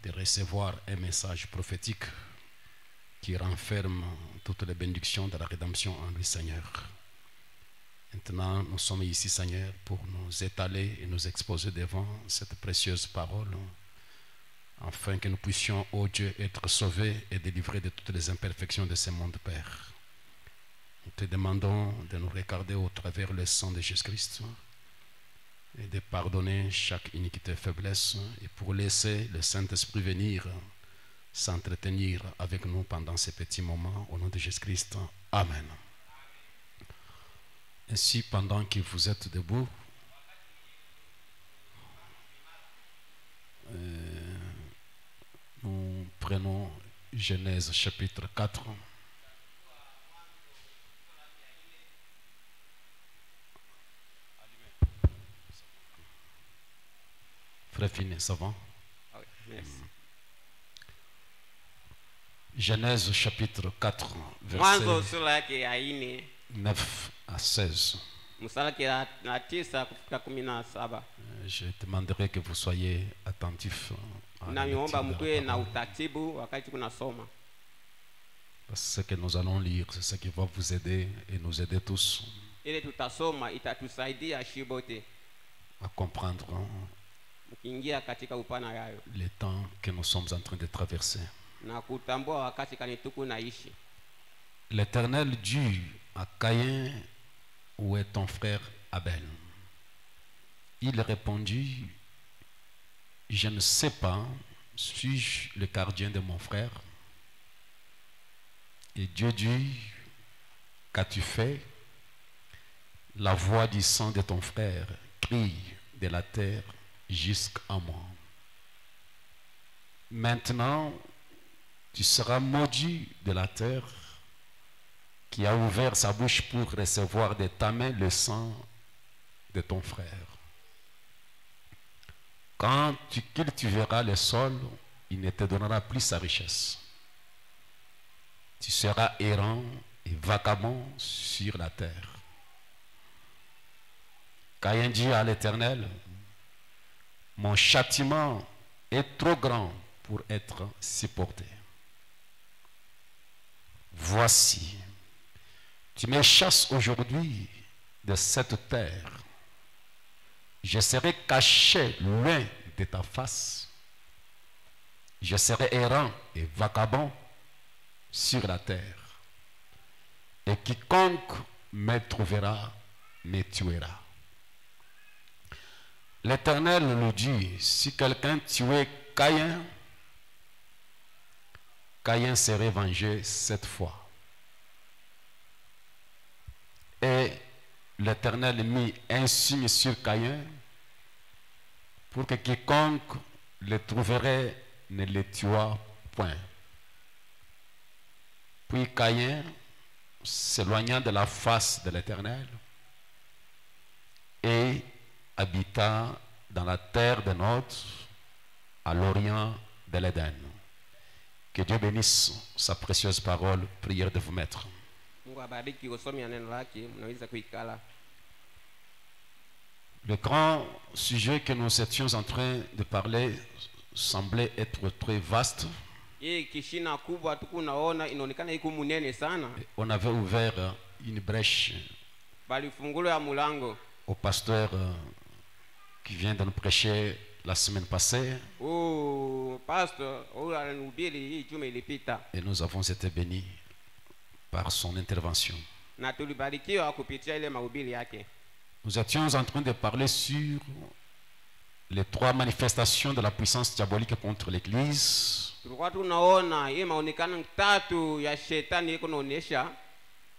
de recevoir un message prophétique qui renferme toutes les bénédictions de la rédemption en lui, Seigneur. Maintenant, nous sommes ici, Seigneur, pour nous étaler et nous exposer devant cette précieuse parole, afin que nous puissions, ô Dieu, être sauvés et délivrés de toutes les imperfections de ce monde, Père. Nous te demandons de nous regarder au travers le sang de Jésus-Christ et de pardonner chaque iniquité et faiblesse, et pour laisser le Saint-Esprit venir s'entretenir avec nous pendant ces petits moments, au nom de Jésus-Christ. Amen. Ainsi, pendant que vous êtes debout, nous prenons Genèse chapitre 4. Frère Finet, ça va? Genèse chapitre 4, verset 9 à 16. Je demanderai que vous soyez attentifs à la lecture de la parole. Parce que ce que nous allons lire, c'est ce qui va vous aider et nous aider tous à comprendre les temps que nous sommes en train de traverser. L'Éternel dit à Caïn, où est ton frère Abel? Il répondit, je ne sais pas, suis-je le gardien de mon frère? Et Dieu dit, qu'as-tu fait? La voix du sang de ton frère crie de la terre jusqu'à moi. Maintenant, tu seras maudit de la terre qui a ouvert sa bouche pour recevoir de ta main le sang de ton frère. Quand tu cultiveras le sol, il ne te donnera plus sa richesse. Tu seras errant et vagabond sur la terre. Caïn dit à l'Éternel, mon châtiment est trop grand pour être supporté. Voici, tu me chasses aujourd'hui de cette terre. Je serai caché loin de ta face. Je serai errant et vagabond sur la terre. Et quiconque me trouvera me tuera. L'Éternel nous dit, si quelqu'un tuait Caïn, Caïn serait vengé 7 fois. Et l'Éternel mit un signe sur Caïn pour que quiconque le trouverait ne le tuât point. Puis Caïn s'éloigna de la face de l'Éternel et habita dans la terre de Nod, à l'orient de l'Éden. Que Dieu bénisse sa précieuse parole. Prière de vous mettre. Le grand sujet que nous étions en train de parler semblait être très vaste. On avait ouvert une brèche au pasteur qui vient de nous prêcher la semaine passée. Et nous avons été bénis par son intervention. Nous étions en train de parler sur les 3 manifestations de la puissance diabolique contre l'Église.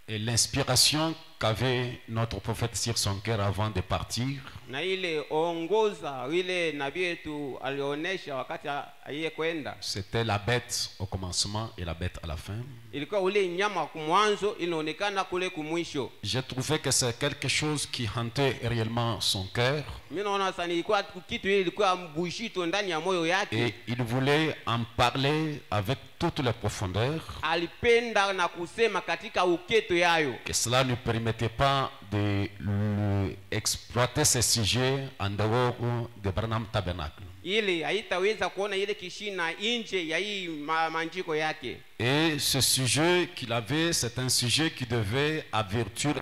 Et l'inspiration qu'avait notre prophète sur son cœur avant de partir. C'était la bête au commencement et la bête à la fin. J'ai trouvé que c'est quelque chose qui hantait réellement son cœur. Et il voulait en parler avec toutes les profondeurs. Que cela ne permettait pas de exploiter ces sujets en dehors de Branham Tabernacle. ile haitaweza kuona ile kishina nje ya hii manjiko yake. Et ce sujet qu'il avait, c'est un sujet qui devait avertir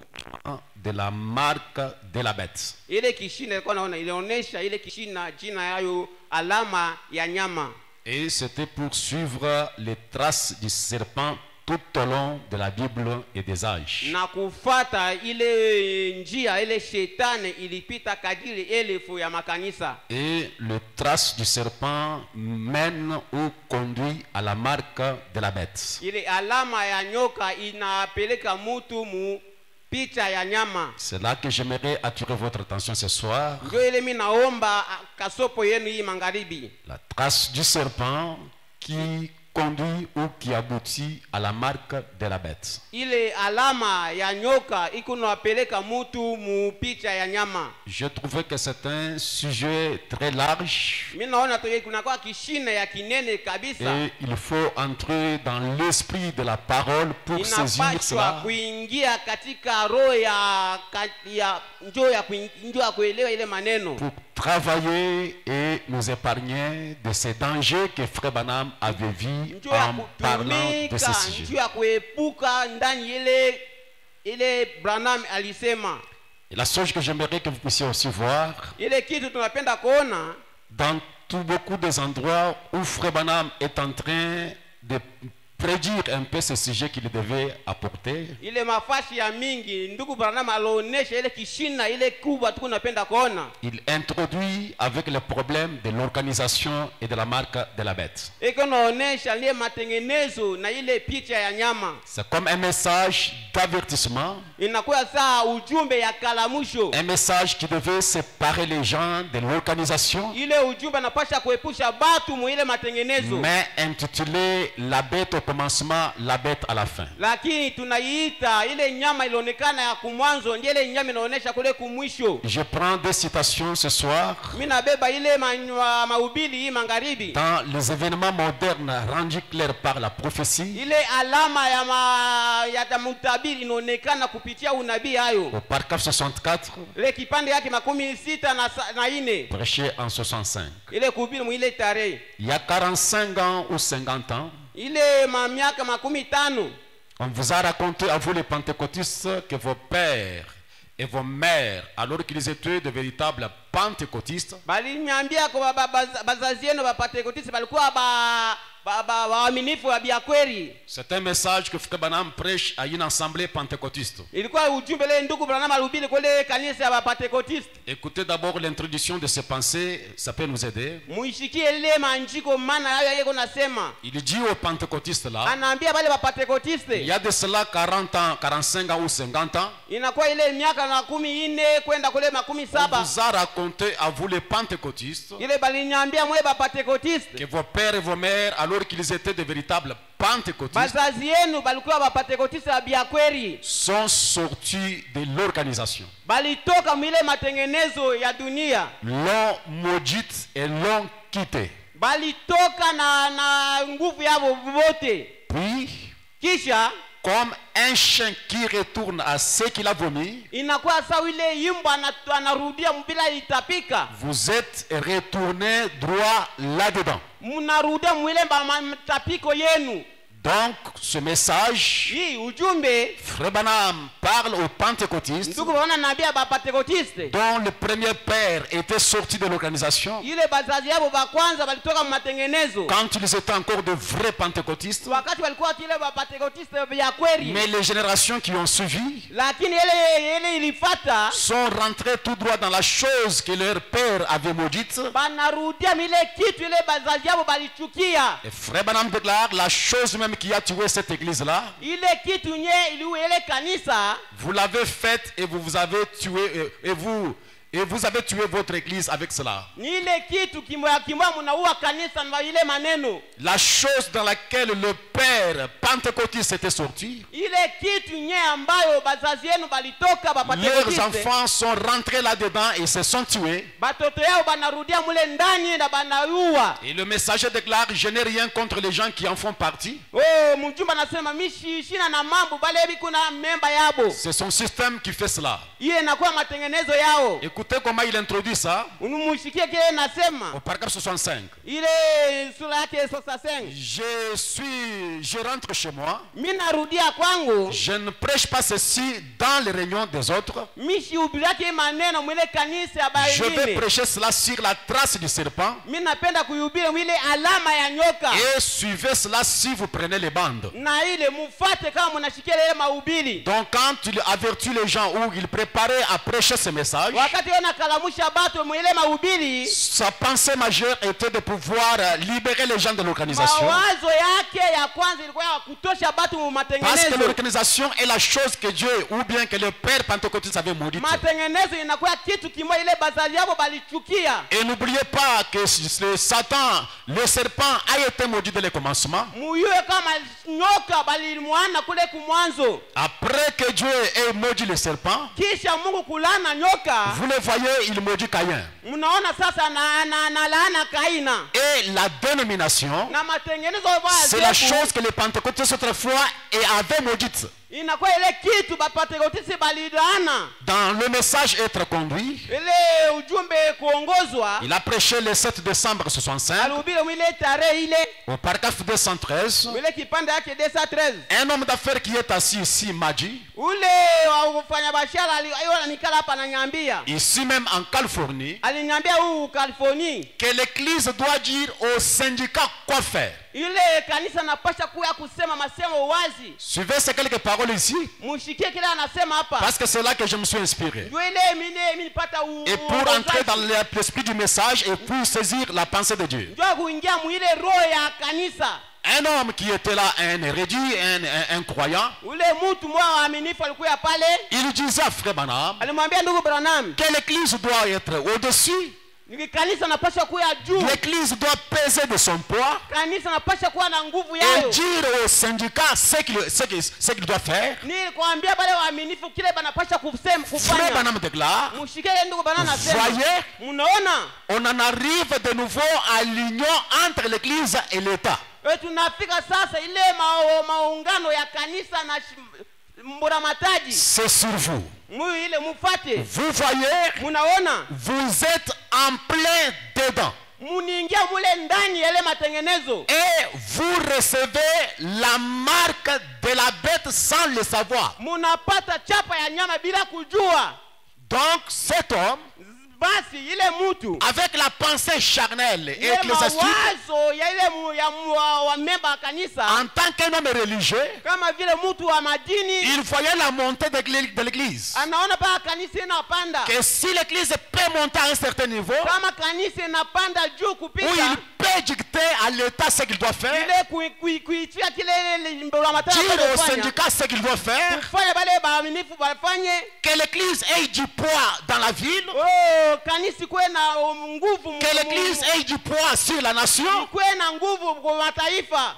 de la marque de la bête. Ile kishina ilikuwa naona ilionyesha ile kishina jina yayo alama ya nyama. Et c'était pour suivre les traces du serpent tout au long de la Bible et des âges. Na kufuata ile njia ile shetani ilipita kadiri elfu ya makanisa. Et le trace du serpent mène ou conduit à la marque de la bête. Ile alama ya nyoka inapeleka mtu mu picha ya nyama. C'est là que j'aimerais attirer votre attention ce soir. Ndio ile mimi naomba kasopo yenu hii magharibi. La trace du serpent qui conduit ou qui aboutit à la marque de la bête. Ile alama ya nyoka iko napeleka mtu mu picha ya nyama. Je trouvais que c'est un sujet très large. Mimi naona kuna kwa kishina ya kinene kabisa. Et il faut entrer dans l'esprit de la parole pour saisir cela. Kuingia katika roho ya njoo ya kuelewa ile maneno. Pour travailler et nous épargner de ces dangers que Frère Branham avait vus en parlant de ce sujet. Njoo ya kuepuka ndani ile Branham alisema. Et la chose que j'aimerais que vous puissiez aussi voir, ile kitu tunapenda kuona dans beaucoup des endroits où Frère Branham est en train de prédire un peu ce sujet qu'il devait apporter. Ile mafasi ya mingi ndugu Branham alionesha ile kishina ile kubwa tunapenda kuona. Il introduit avec le problème de l'organisation et de la marque de la bête. Eko naonesha ile matengenezo na ile picha ya nyama. C'est comme un message d'avertissement. Inakuwa saa ujumbe ya kalamusho. Un message qui devait séparer les gens de l'organisation. Ile ujumbe napasha kuepusha batu mu ile matengenezo. Mais intitulé la bête au commencement, la bête à la fin. Lakini tunaiita ile nyama ilionekana ya kumwanzo ndiye ile nyama inaonesha kule kumwisho. Je prends des citations ce soir. Mimi nabeba ile mahubiri hii magharibi. Dans les événements modernes rendus clairs par la prophétie. Ile alama ya mutabiri inaonekana kupitia unabii hayo. Au paragraphe 64. Ile kipande yake 64 prêché en 65. Ile kuhubiri mu ile tarehe. Il y a 45 ans ou 50 ans. Ile miaka 50. On vous a raconté à vous les pentecôtistes que vos pères et vos mères, alors qu'ils étaient de véritables pentecôtistes, baliniambia kwa bazazi yenu ba pentecôtistes balikuwa waaminifu wa biakweli. C'est un message que Frère Branham prêche à une assemblée pentecôtiste. Ilikuwa ujumbe ile ndugu Branham alihubiri kule kanisa ya pentecôtiste. Écoutez d'abord l'introduction de ces pensées, ça peut nous aider. Muishikie ile manjiko maana hayo yako nasema. Il dit aux pentecôtistes là, anaambia wale wa pentecôtistes, il y a de cela 40 ans, 45 ans ou 50 ans, inakuwa ile miaka na 14 kwenda kule 17. On vous a raconté à vous les pentecôtistes, ile baliniambia mwe ba pentecôtistes, que vos pères et vos mères, alors qu'ils étaient de véritables pentecôtistes, bazazi yenu balikuwa ba pentecôtistes ya biakweli, sont sortis de l'organisation, balitoka mwile matengenezo ya dunia, l'ont maudite et l'ont quitté, balitoka na nguvu yao wote. Puis Kisha comme un chien qui retourne à ce qu'il a vomi, inakuwa sawa ile yimba anarudia mbila itapika, vous êtes retourné droit là-dedans. Munarudia mwile matapiko yenu. Donc ce message, Frère Branham parle aux pentecôtistes dont le premier père était sorti de l'organisation quand ils étaient encore de vrais pentecôtistes, mais les générations qui ont suivi sont rentrées tout droit dans la chose que leur père avait maudite. Et Frère Branham déclare la chose même qui a tué cette église là, vous l'avez faite et vous avez tué et vous avez tué votre église avec cela. La chose dans laquelle le père pentecôtiste était sorti, leurs enfants sont rentrés là-dedans et se sont tués. Et le messager déclare, je n'ai rien contre les gens qui en font partie. C'est son système qui fait cela. Écoutez comment il introduit ça Mushikie kile nasema au paragraphe 65. ile sura yake 65. Je rentre chez moi. Mimi narudia kwangu. Je ne prêche pas ceci dans les réunions des autres. Mishi ubirake maneno mwile kanisa ya bali. Je vais prêcher cela sur la trace du serpent. Mimi napenda kuhubiri mwile alama ya nyoka. Et suivez cela si vous prenez les bandes. Na ile mufate kama mnashikia ile mahubiri. Donc quand il avertit les gens ou il préparait à prêcher ce message, wakati ona kalamusha batu mwile mahubiri, sa pensée majeure était de pouvoir libérer les gens de l'organisation. Mawazo yake ya kwanza ilikuwa kutosha batu mu matengenezo. Parce que l'organisation est la chose que Dieu ou bien que le Père pentecôtiste avait maudite. Matengenezo inakuwa kitu kimoja ile bazazi yao balichukia. Et n'oubliez pas que le Satan, le serpent a été maudit dès le commencement. Muyue kama nyoka balimwana kule kumwanzo. Après que Dieu ait maudit le serpent, kisha Mungu kulana nyoka, vous le voyez, il maudit Caïn. Mnaona sasa na laana Kaina. Et la dénomination, na matengenezo c'est la chose que les pentecôtistes autrefois avaient maudite. Inakuwa ile kitu bapatekotisi balidana. Dans le message être conduit, ile ujumbe kuongozwa, il a prêché le 7 décembre 65 alihubiri mwile tarehe ile au paragraphe 213. mwile kipande yake 213. Un homme d'affaires qui est assis ici m'a dit, ule wa kufanya biashara alinikala hapa ananiambia, ici même en Californie, aliniambia huu Californie, que l'église doit dire au syndicat quoi faire. ile kanisa napasha kuya kusema masemo wazi. Suivez ces quelques paroles ici. Mushikie kile anasema hapa. Parce que c'est là que je me suis inspiré. Et pour entrer dans l'esprit du message et pour saisir la pensée de Dieu. Un homme qui était là, un érudit, un croyant, il disait à Frère Branham que l'église doit être au-dessus. L'église doit peser de son poids et dire au syndicat ce qu'il doit faire. Frère Branham déclare, voyez, on en arrive de nouveau à l'union entre l'église et l'État. C'est sur vous. Vous voyez, vous êtes en plein dedans. Et vous recevez la marque de la bête sans le savoir. Donc cet homme, avec la pensée charnelle et ecclésiastique, en tant qu'un homme religieux, il voyait la montée de l'église. Que si l'église peut monter à un certain niveau, où il peut dicter à l'État ce qu'il doit faire, dire au syndicat ce qu'il doit faire, que l'église ait du poids dans la ville, que l'église ait du poids sur la nation.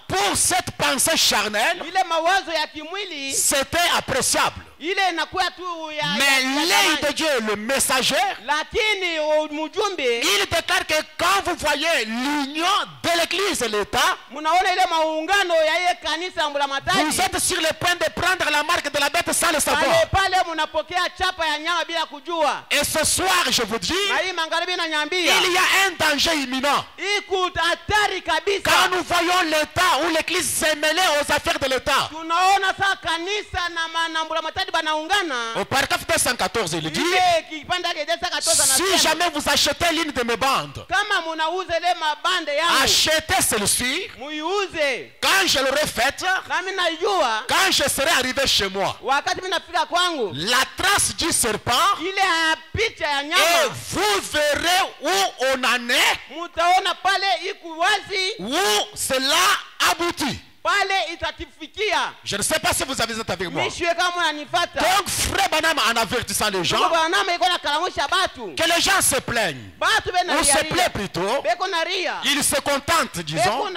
Pour cette pensée charnelle, c'était appréciable. Mais l'œil de Dieu, le messager, il déclare que quand vous voyez l'union de l'église et l'État, vous êtes sur le point de prendre la marque de la bête sans le savoir. Et ce soir, je vous dis, il y a un danger imminent. Quand nous voyons l'État ou l'église se mêler aux affaires de l'État, au paragraphe 214, il dit, si jamais vous achetez l'une de mes bandes, achetez celle-ci. Quand je l'aurai faite, quand je serai arrivé chez moi, la trace du serpent, et vous verrez où on en est, où cela aboutit. Je ne sais pas si vous avez été avec moi. Donc Frère Branham, en avertissant les gens, que les gens se plaignent, ou se plaît plutôt, ils se contentent, disons,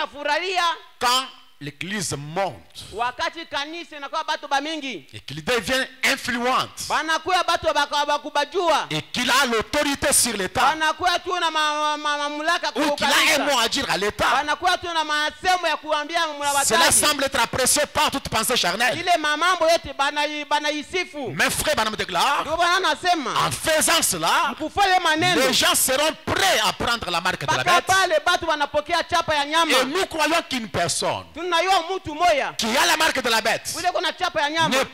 quand l'église monte wakati kanisa inakuwa batu bamingi et qu'il devient influente banakuwa batu bakubajua et qu'il a l'autorité sur l'État banakuwa tu na mamlaka ou qu'il a un mot à dire à l'État, banakuwa tu na masemo ya kuambia cela mlawataji semble être apprécié par toute pensée charnelle. ile mamambo yote banaisifu Mes frères, madame déclare, ndio bana nasema en faisant cela, kufanya maneno les gens seront prêts à prendre la marque de la mpaka bête. pale batu wanapokea chapa ya nyama Et nous croyons qu'une personne tunayua mtu moya qui a la marque de la bête ule kuna chapa ya nyama ne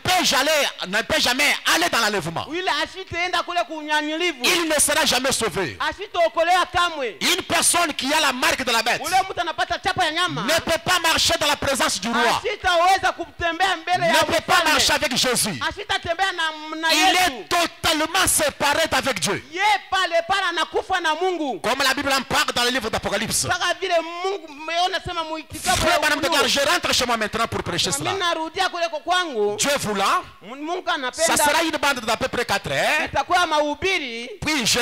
peut jamais aller dans l'enlèvement. ile ashitaenda kule kunyanyilivu Il ne sera jamais sauvé. ashitaokolewa kamwe Une personne qui a la marque de la bête ule mtu anapata chapa ya nyama ne peut pas marcher dans la présence du roi, ashitaweza kutembea mbele ya ne peut pas mfalme marcher avec Jésus. ashitatembea na Il Yesu est totalement séparé d'avec Dieu. ye pale pale anakufa na Mungu Comme la Bible en parle dans le livre d'Apocalypse. mpaka vile Mungu unasema muitikapo Frère, madame déclare, je rentre chez moi maintenant pour prêcher cela. mimi narudia kule kwa kwangu Dieu voulant, Mungu ça anapenda sera une bande d'à peu près 4 heures. itakuwa mahubiri Puis je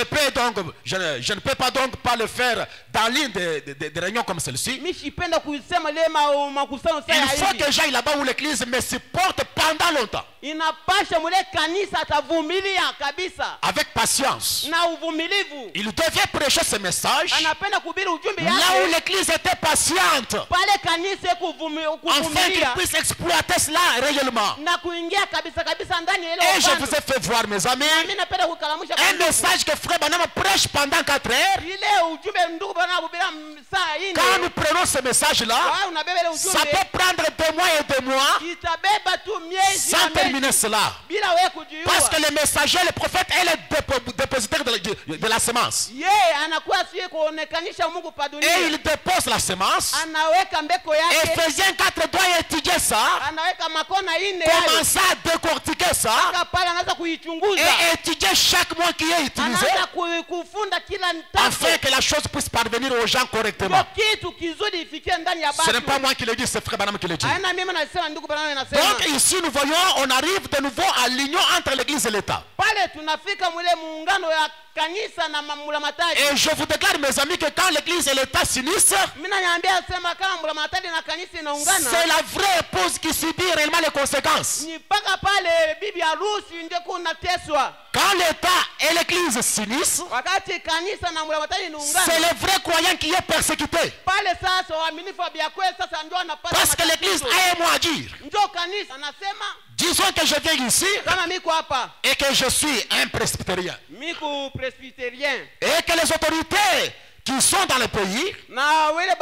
ne peux pas donc pas le faire dans l'une des réunions comme celle-ci. mimi sipenda kuisema ile makusano Il faut sasa que hivi j'aille là-bas où l'église me supporte pendant longtemps. inapasha mule kanisa atavumilia kabisa Avec patience. na uvumilivu Il devait prêcher ce message anapenda kuhubiri ujumbe là où yake l'église était patiente. pale kanisa Afin qu'il kuvumilia puisse exploiter cela réellement. na kuingia kabisa kabisa ndani ya ile Et je upande. vous ai fait voir, mes amis, Mimi napenda kukalamusha kwa un ndugu. message que frère Branham prêche pendant 4 heures. ile ujumbe ndugu bana kuhubiri saa Quand nous ine prenons ce message-là, wao unabeba ile ça ujumbe peut prendre des mois et des mois itabeba tu miezi sans na miezi terminer cela. bila wewe kujua Parce que le messager, le prophète est le dépositaire de la semence. yeye anakuwa siye kuonekanisha Mungu pa Et dunia il dépose la semence. anaweka mbeko yake Ephésiens 4 doit étudier ça, anaweka makona ine yayo commencer à décortiquer ça mpaka pale anaanza kuichunguza et étudier chaque mot qui est utilisé anaanza kufunda kila afin ntambo que la chose puisse parvenir aux gens correctement. ndio kitu kizuri ifikie ndani ya Ce n'est pas batu moi qui le dis, c'est frère Branham qui le dit. aina mimi nasema ndugu bana nasema Donc ici nous voyons, on arrive de nouveau à l'union entre l'église et l'État. pale tunafika mwile muungano ya kanisa na mulamatadi Et je vous déclare mes amis que quand l'église et l'État s'unissent, mimi naniambia sema kama mulamatadi na kanisa inaungana c'est la vraie épouse qui subit réellement les conséquences. ni mpaka pale bibi harusi ndio kunateswa Quand l'État et l'église s'unissent, wakati kanisa na mulamatadi c'est inaungana le vrai croyant qui est persécuté. pale sasa waaminifu wa biakwe sasa ndio anapata Parce que l'église a un mot à dire. ndio kanisa anasema Disons que je viens ici kama miko hapa et que je suis un presbytérien. miko presbyterien Et que les autorités qui sont dans le pays na wale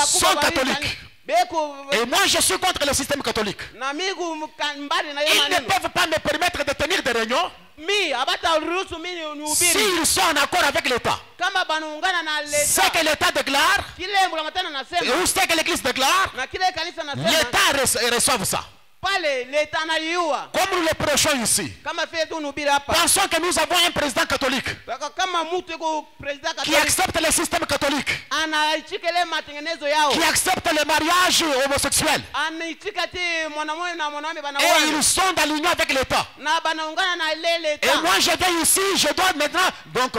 sont catholiques. beko Et moi je suis contre le système catholique. na migu mbali na hiyo Ils ne maneno peuvent pas me permettre de tenir des réunions mi abata ruhusu mimi nihubiri s'ils sont en accord avec l'État. kama banaungana na Ce leta que l'État déclare, kile mulamatana nasema ou ce que l'Église déclare, na kile kanisa nasema l'État reçoit ça. pale leta anaiua Comme nous le prêchons ici. kama vile tu nihubiri hapa Pensons que nous avons un président catholique kama mtu yuko president qui katoliki accepte le système catholique, anaichika ile matengenezo yao qui accepte le mariage homosexuel. anaichika ti mwanamume na mwanamke Et banaoana ils sont dans l'union avec l'État. na banaungana na ile Et leta moi je viens ici, je dois maintenant donc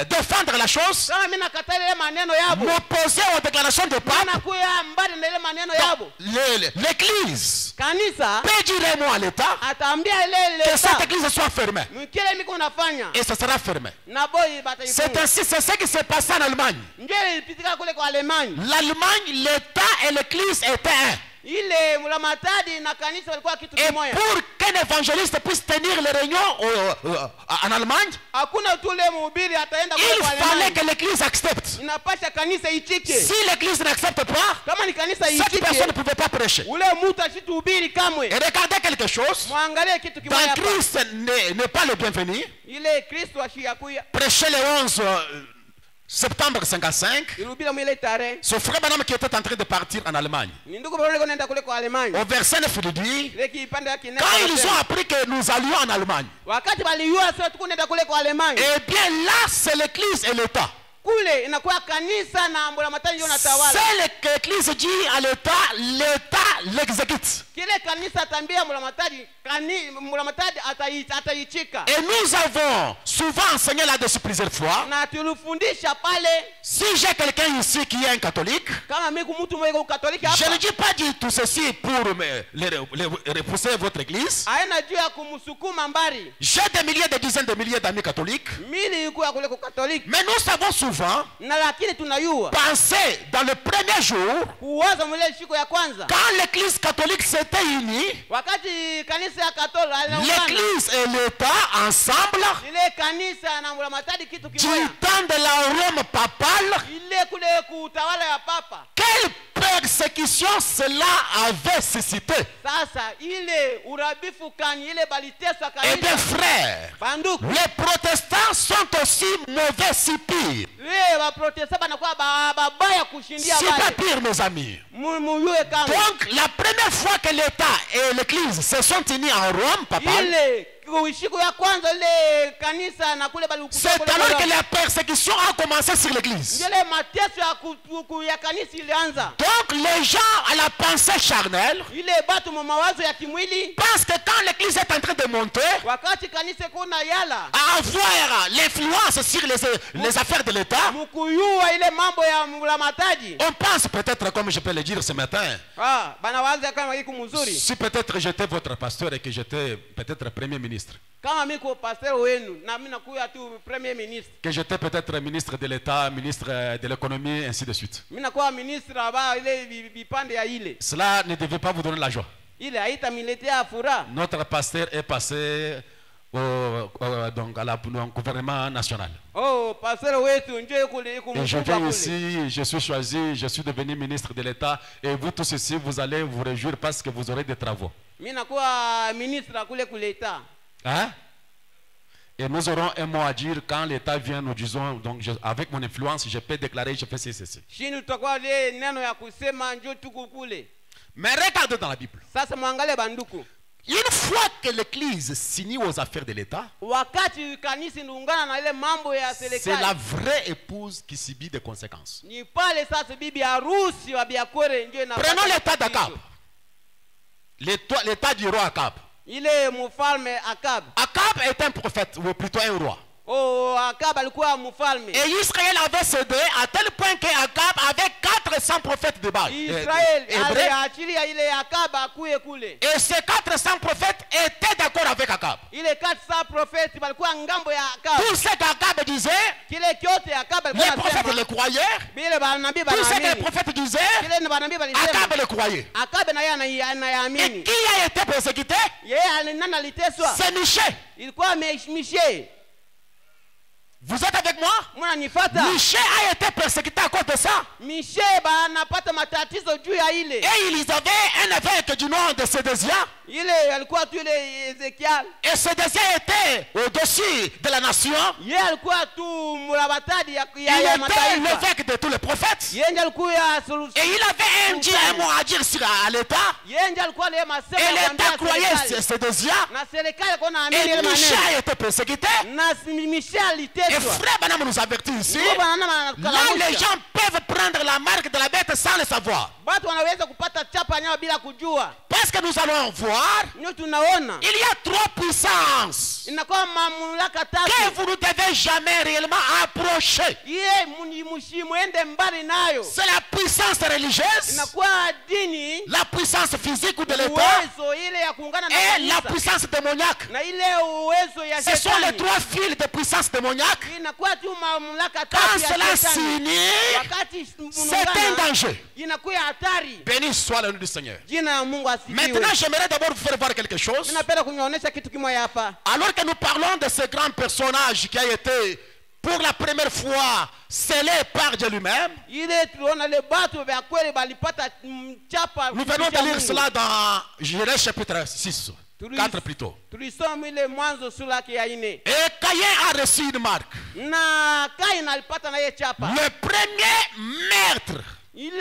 défendre la chose, kama mimi nakatala ile maneno yabo m'opposer aux déclarations de pape. nakuya mbali na ile maneno yabo L'église kanisa peut dire un mot à l'État ataambia ile que cette leta église soit fermée. kile miko nafanya Et ça sera fermé. na boy C'est bataifunga ainsi, c'est ce qui s'est passé en Allemagne. ndio ilipitika kule kwa Alemanya L'Allemagne, l'État et l'église étaient un. ile mulamatadi na kanisa walikuwa kitu Et kimoja pour qu'un évangéliste puisse tenir les réunions en Allemagne, hakuna tu ule mhubiri ataenda kule il kwa fallait Alemanya que l'église accepte. inapasha kanisa ichike Si l'église n'accepte pas, kama ni kanisa cette personne ne ichike pouvait pas prêcher. ule mtu asituhubiri kamwe Et regardez quelque chose. mwangalie kitu kimoja Dans hapa Christ n'est pas le bienvenu. ile Kristo ashiyakuya Prêcher le 11 septembre 55. ilubira mwile tarehe Son frère Branham qui était en train de partir en Allemagne. ni ndugu bwana nenda kule kwa Alemanya Au verset 9, il dit, ile kipande yake quand ils ont appris que nous allions en Allemagne, wakati waliyua sio tukunenda kule kwa Alemanya eh bien là, c'est l'église et l'État. kule inakuwa kanisa na mbulamatadi ndio natawala. C'est l'église dit à l'État, l'État l'exécute. Kile kanisa atambia mbulamatadi ataichika. Et nous avons souvent enseigné là-dessus plusieurs fois. Na tulifundisha pale. Si j'ai quelqu'un ici qui est un catholique, kama mimi mtu mmoja katoliki hapa, je ne dis pas du tout ceci pour repousser votre église. Haina juu ya kumsukuma mbari. J'ai des milliers, des dizaines de milliers d'amis catholiques. Mimi yuko ya kule katoliki. Mais nous savons souvent na lakini tunayua penser dans le premier jour, kuwaza mwele siku ya kwanza, quand l'église catholique s'était unie, wakati kanisa ya katolika l'église et l'État ensemble, ile kanisa na mbulamatadi kitu kimoja, du temps de la Rome papale, ile kule kutawala ya papa, quelle persécution cela avait suscité. Sasa ile urabifu kani ile baliteswa kanisa. Eh bien frères, banduku, les protestants sont aussi mauvais, si pire. les protestants banakuwa babaya kushindia Si pas pire, mes amis. Donc la première fois que l'État et l'Église se sont unis en Rome papale, c'est alors que la persécution a commencé sur l'église. Donc les gens à la pensée charnelle pensent que quand l'église est en train de monter, à avoir l'influence sur les affaires de l'État, on pense peut-être, comme je peux le dire ce matin, si peut-être j'étais votre pasteur et que j'étais peut-être premier ministre, que j'étais peut-être ministre de l'État, ministre de l'économie, ainsi de suite. Cela ne devait pas vous donner la joie. Notre pasteur est passé donc au gouvernement national. Et je viens ici, je suis choisi, je suis devenu ministre de l'État, et vous tous ici, vous allez vous réjouir parce que vous aurez des travaux. Hein? Et nous aurons un mot à dire quand l'État vient, nous disons, donc avec mon influence, je peux déclarer, je fais ceci. Mais regardez dans la Bible. Une fois que l'Église s'unit aux affaires de l'État, c'est la vraie épouse qui subit des conséquences. Prenons l'état d'Akab. L'état du roi Akab. Akab est un prophète, ou plutôt un roi. Et Israël avait cédé à tel point qu'Akab avait 400 prophètes de Baal. Et ces 400 prophètes étaient d'accord avec Akab. Tout ce qu'Akab disait, les prophètes le croyaient. Tout ce que les prophètes disaient, Akab le croyait. Et qui a été persécuté? C'est Michée. Vous êtes avec moi? Michée a été persécuté à cause de ça. Et ils avaient un évêque du nom de Sédécia. Et Sédécia était au-dessus de la nation. Il était l'évêque de tous les prophètes. Et il avait un mot à dire à l'État. Et l'État croyait Sédécia. Et Michée a été persécuté. Et frère Banam nous avertit ici, là les gens peuvent prendre la marque de la bête sans le savoir. Parce que nous allons voir, il y a trois puissances que vous ne devez jamais réellement approcher. C'est la puissance religieuse, la puissance physique de l'État et la puissance démoniaque. Ce sont les trois fils de puissance démoniaque. Quand cela s'unit, c'est un danger. Béni soit le nom du Seigneur. Maintenant, j'aimerais d'abord vous faire voir quelque chose. Alors que nous parlons de ce grand personnage qui a été pour la première fois scellé par Dieu lui-même, nous venons de lire cela dans Genèse chapitre 6. 4 plutôt. Et Caïn a reçu une marque. Le premier meurtre et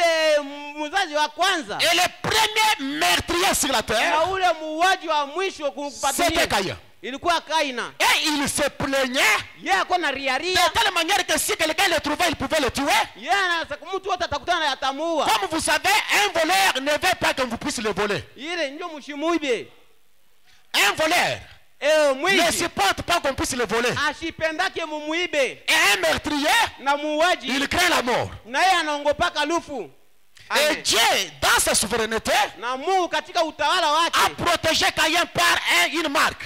le premier meurtrier sur la terre, c'était Caïn. ilikuwa Kaina. Et il se plaignait Yeye akona de riaria. telle manière que si quelqu'un le trouvait, il pouvait le tuer. Yeye anataka mtu wote atakutana na atamuua. Comme vous savez, un voleur ne veut pas que vous puissiez le voler. Ile ndio mshimuibe. Un voleur ne Mwizi supporte pas qu'on puisse le voler. ashipendake mumuibe. Et un meurtrier, Na muuaji il craint la mort. na yeye anaongopaka lufu. Et Dieu, dans sa souveraineté, Na Mungu katika utawala wake a protégé Caïn par une marque.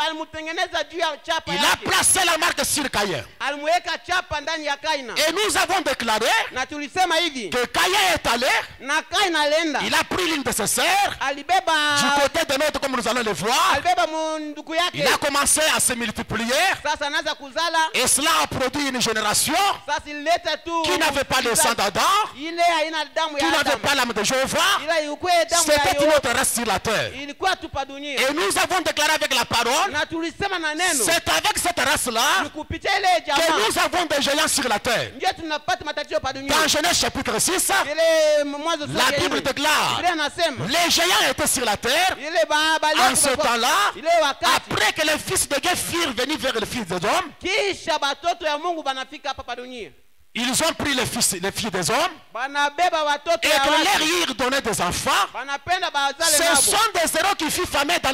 alimutengeneza juu ya chapa Il a yake. placé la marque sur Caïn. Alimuweka chapa ndani ya Kaina. Et nous avons déclaré Na tulisema hivi, que Caïn est allé, na Kaina alienda. il a pris l'une de ses sœurs, Alibeba du côté de l'autre comme nous allons le voir. alibeba ndugu Il yake. a commencé à se multiplier. Sasa anaanza kuzala. Et cela a produit une génération Sasa ilileta tu qui n'avait pas le sang d'Adam, ile haina damu qui ya n'avait Adamu. pas l'âme de Jéhovah. Ila ilikuwa damu ya C'était une Yohana. autre race sur la terre. Ilikuwa tupa dunia. Et nous avons déclaré avec la parole, Na tulisema na neno c'est avec cette race-là ni kupitia ile que jamaa nous avons des géants sur la terre. ndio tunapata matatizo pa dunia. Dans Genèse chapitre 6, Ile mwanzo sura la ya Bible nne. déclare, Biblia inasema les géants étaient sur la terre. ile baba En ce temps-là, ile wakati après que les fils de Dieu firent venir vers le fils des hommes, kisha batoto ya Mungu banafika hapa pa dunia. ils ont pris les filles des hommes Banabeba watoto et ya de leur watu. y donner des enfants. Banapenda bazale Ce nabo. sont des héros qui furent famés dans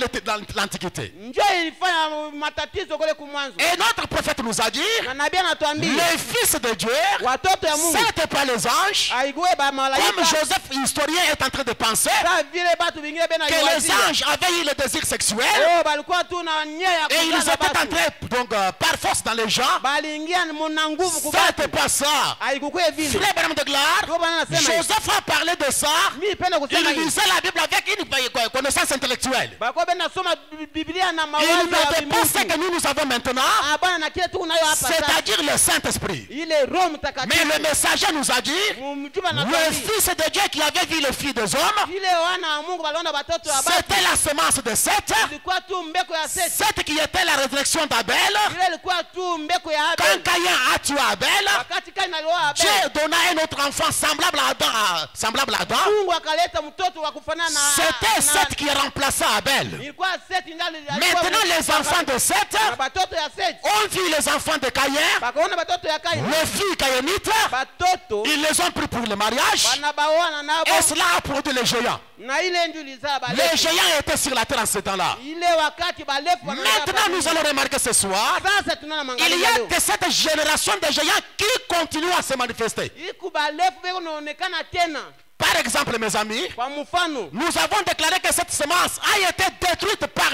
l'Antiquité. Njoo ilifanya matatizo kule kumwanzo. Et notre prophète nous a dit, Na nabii anatuambia les fils de Dieu, watoto ya Mungu ce n'étaient pas les anges, aigwe ba comme malaika. Joseph, historien, est en train de penser Sasa vile batu vingine bena que les yuwazia. anges avaient eu le désir sexuel Oh, balikuwa tu na nia ya et ils kuzala étaient batu. entrés donc, par force dans les gens. Baliingia muna nguvu Ce kubatu. n'était pas ça. Haikukuwa vile. Frère Branham de Gloire, Ndio bana nasema hivi. Joseph a parlé de ça. Mimi penda kusema Il hivi. lisait la Bible avec une connaissance intellectuelle. Balikuwa bena soma Biblia na Il mawazo ya n'avait pas ce Mungu. que nous avons maintenant, Ah bana na kile tu unayo hapa sasa. c'est-à-dire le Saint-Esprit. Ile Roho Mais Mtakatifu. le messager nous a dit, Mjumbe le anatuambia. fils de Dieu qui avait vu les filles des hommes, Ile wana wa Mungu waliona watoto wa batu. c'était la semence de Seth. Ilikuwa tu mbeko ya Seti. Seth qui était la résurrection d'Abel. Ile ilikuwa tu mbeko ya Quand Abel. Caïn a tué Abel, Wakati Kaina alioa Dieu Abel. donna un autre enfant semblable à Adam. Mungu akaleta mtoto wa kufanana na C'était Seth qui remplaça Abel. ilikuwa Seti ndani Maintenant, les enfants de Seth na batoto ya Seti. ont vu les enfants de Caïn, Bakaona batoto ya Kaina. les filles caïnites, Batoto ils les ont pris pour le mariage wanabaoana nabo et cela a produit les géants. na ile ndio ilizaa Les balefu. géants étaient sur la terre en ce temps-là. Ile wakati balefu wanazaa Maintenant, balefu. nous allons remarquer ce soir, Sasa tunaona il mangalia y a leo. de cette génération de géants qui continuent à se manifester. Iku balefu beko naonekana tena. Par exemple, mes amis, Kwa mfano, nous avons déclaré que cette semence a été détruite par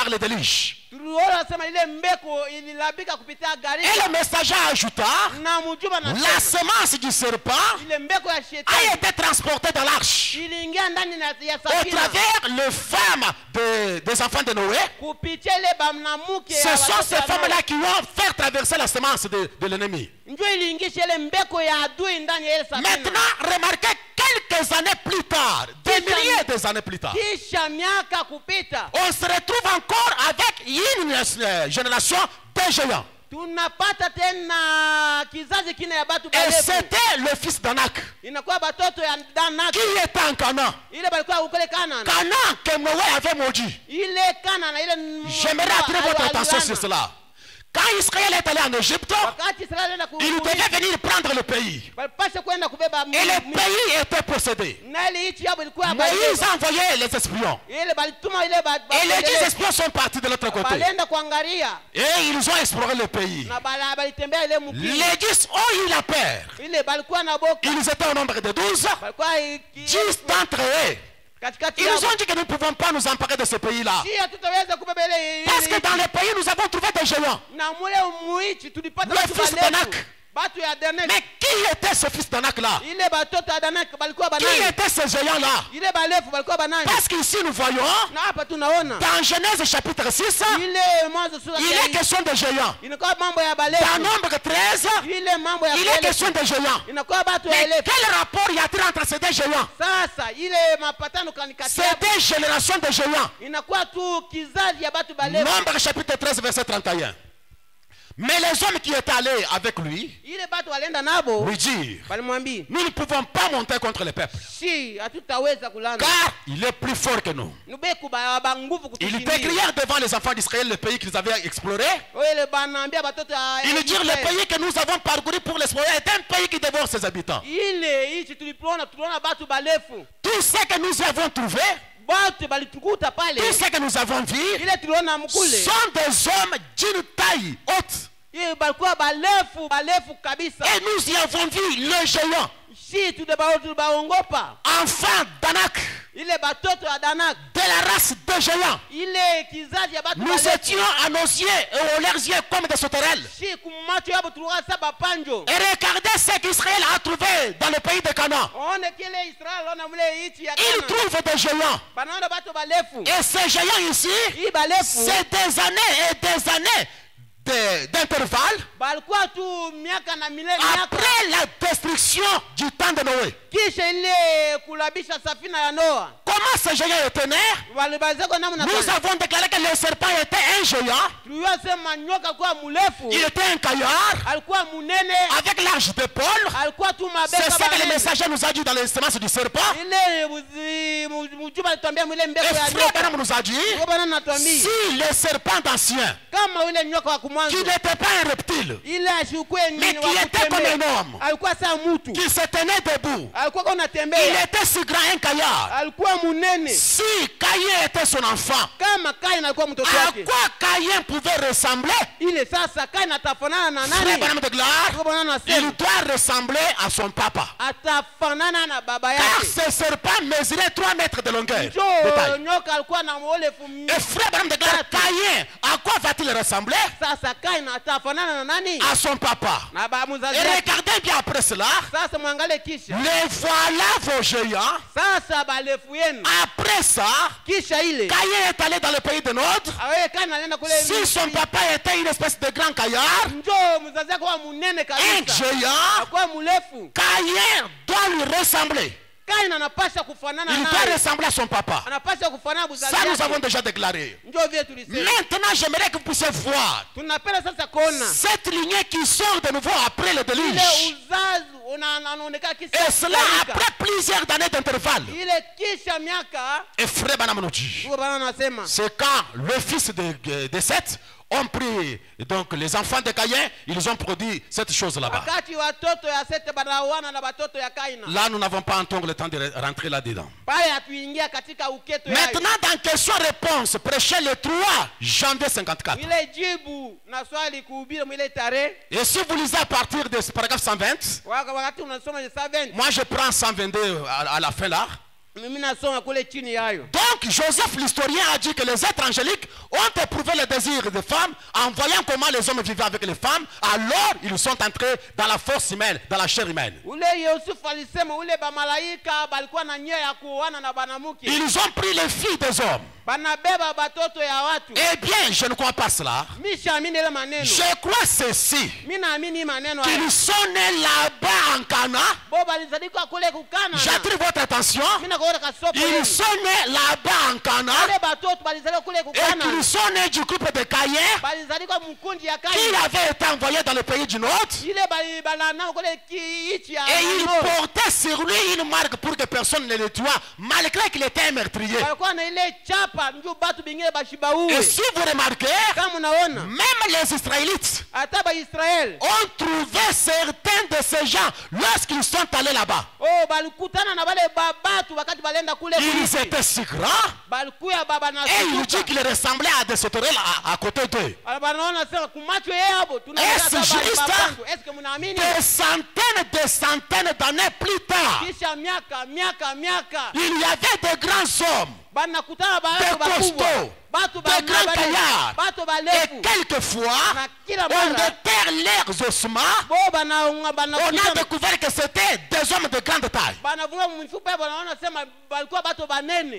le déluge. tuliona sema ile mbeko ililabika kupitia Et gharika. le messager ajouta, Na mjumbe la anasema semence du serpent ile mbeko ya a shetani été transportée dans l'arche iliingia ndani ya au safina travers les femmes des enfants de Noé. kupitia ile bamnamuke Ce ya sont watoto ces ya femmes-là Noa. qui vont faire traverser la semence de l'ennemi. Ndio iliingisha ile mbeko ya adui ndani ya ile safina. Maintenant, remarquez quelques années plus tard, des milliers d'années plus tard, Kisha miaka kupita on se retrouve encore avec une génération de géants. tunapata tena kizazi kine ya batu Et balefu. c'était le fils d'Anak Inakuwa batoto ya Danak. qui était en Canaan. Ile balikuwa ukole Kanana. Canaan que Noé avait maudit. Ile Kanana ile J'aimerais attirer votre attention sur cela. Quand Israël est allé en Égypte, Wakati Israeli anaenda il devait venir prendre le pays. balipasha kwenda kubeba Et le pays était possédé. na ile nchi yabo ilikuwa Moïse a envoyé les espions. ile balituma ile Et les 10 espions sont partis de l'autre côté. balenda kuangalia Et ils ont exploré le pays. na balitembea ile mkini Les 10 ont eu la peur. ile balikuwa na boka Ils étaient au nombre de 12. balikuwa 10 d'entre eux. katikati Ils yao ont dit que nous ne pouvons pas nous emparer de ce pays-là. si hatutaweza kubeba ile Parce que dans le pays, nous avons trouvé des géants. na mule muichi tulipata Le watu fils balefu. d'Anak. Batu ya Danak. Mais qui était ce fils d'Anak-là? Ile batoto ya Danak balikuwa Qui banani? étaient ces géants-là? Ile balefu balikuwa banani? Parce qu'ici, nous voyons, Na hapa tunaona dans Genèse chapitre 6, ile mwanzo sura il ya est question de géants. inakuwa mambo ya Dans balefu. Nombre 13, Ile mambo ya il est balefu. question de géants. Inakuwa batu ya Mais elefu. quel rapport y a-t-il entre ces deux géants? Sasa ile mapatano kanikati C'est des générations de géants. inakuwa tu kizazi ya batu balefu. Nombre chapitre 13, verset 31. Mais les hommes qui étaient allés avec lui lui dirent, nous ne pouvons pas monter contre les peuples, car il est plus fort que nous. Ils décrièrent devant les enfants d'Israël le pays qu'ils avaient exploré. Ils dirent, le pays que nous avons parcouru pour l'explorer est un pays qui dévore ses habitants. Tout ce que nous avons trouvé, tout ce que nous avons vu sont des hommes d'une taille haute. Et nous y avons vu le géant, enfant d'Anak, de la race de géants. Nous étions à nos yeux et aux leurs yeux comme des sauterelles. Et regardez ce qu'Israël a trouvé dans le pays de Canaan. Il trouve des géants. Et ces géants ici, c'est des années et des années d'intervalle après la destruction du temps de Noé. Comment ce géant était né? Nous avons déclaré que le serpent était un géant. Il était un caillard avec l'âge d'épaule. C'est ce que le messager nous a dit dans les semences du serpent. Et Frère Branham nous a dit, si le serpent ancien, qui n'était pas un reptile, mais qui était comme un homme, qui se tenait debout, il était si grand, un caillard. Si Caïn était son enfant, à quoi Caïn pouvait ressembler? Frère Branham déclare, il doit ressembler à son papa, car ce serpent mesurait 3 mètres de longueur de taille. Et Frère Branham déclare, Caïn, à quoi va-t-il ressembler? À son papa. Et regardez bien après cela, les voilà vos géants. Après ça, Caïn est allé dans le pays de Nod. Si son papa était une espèce de grand caillard, un géant, Caïn doit lui ressembler. Il doit ressembler à son papa. Ça, nous avons déjà déclaré. Maintenant, j'aimerais que vous puissiez voir cette lignée qui sort de nouveau après le déluge. Et cela après plusieurs années d'intervalle. Et Frère Branham nous dit, c'est quand le fils de Seth ont pris donc les enfants de Caïn, ils ont produit cette chose là-bas. Là, nous n'avons pas encore le temps de rentrer là-dedans. Maintenant, dans question-réponse, prêchez le 3 janvier 54. Et si vous lisez à partir de ce paragraphe 120, moi je prends 122 à la fin là. Donc Joseph l'historien a dit que les êtres angéliques ont éprouvé le désir des femmes en voyant comment les hommes vivaient avec les femmes, alors ils sont entrés dans la force humaine, dans la chair humaine. Ils ont pris les filles des hommes. Eh bien, je ne crois pas cela. Je crois ceci, qu'ils sont nés là-bas en Cana. J'attire votre attention. Ils sont nés là-bas en Cana et qu'ils sont nés du groupe de Caïn qui avait été envoyé dans le pays du Nord. Et il portait sur lui une marque pour que personne ne le tuât, malgré qu'il était un meurtrier. Et si vous remarquez, même les Israélites ont trouvé certains de ces gens lorsqu'ils sont allés là-bas. Ils étaient si grands et il dit qu'ils ressemblaient à des sauterelles à côté d'eux. Est-ce juste des centaines d'années plus tard, il y avait de grands hommes, des costauds, de grands caillards, et quelquefois on déterre leurs ossements, on a découvert que c'était des hommes de grande taille.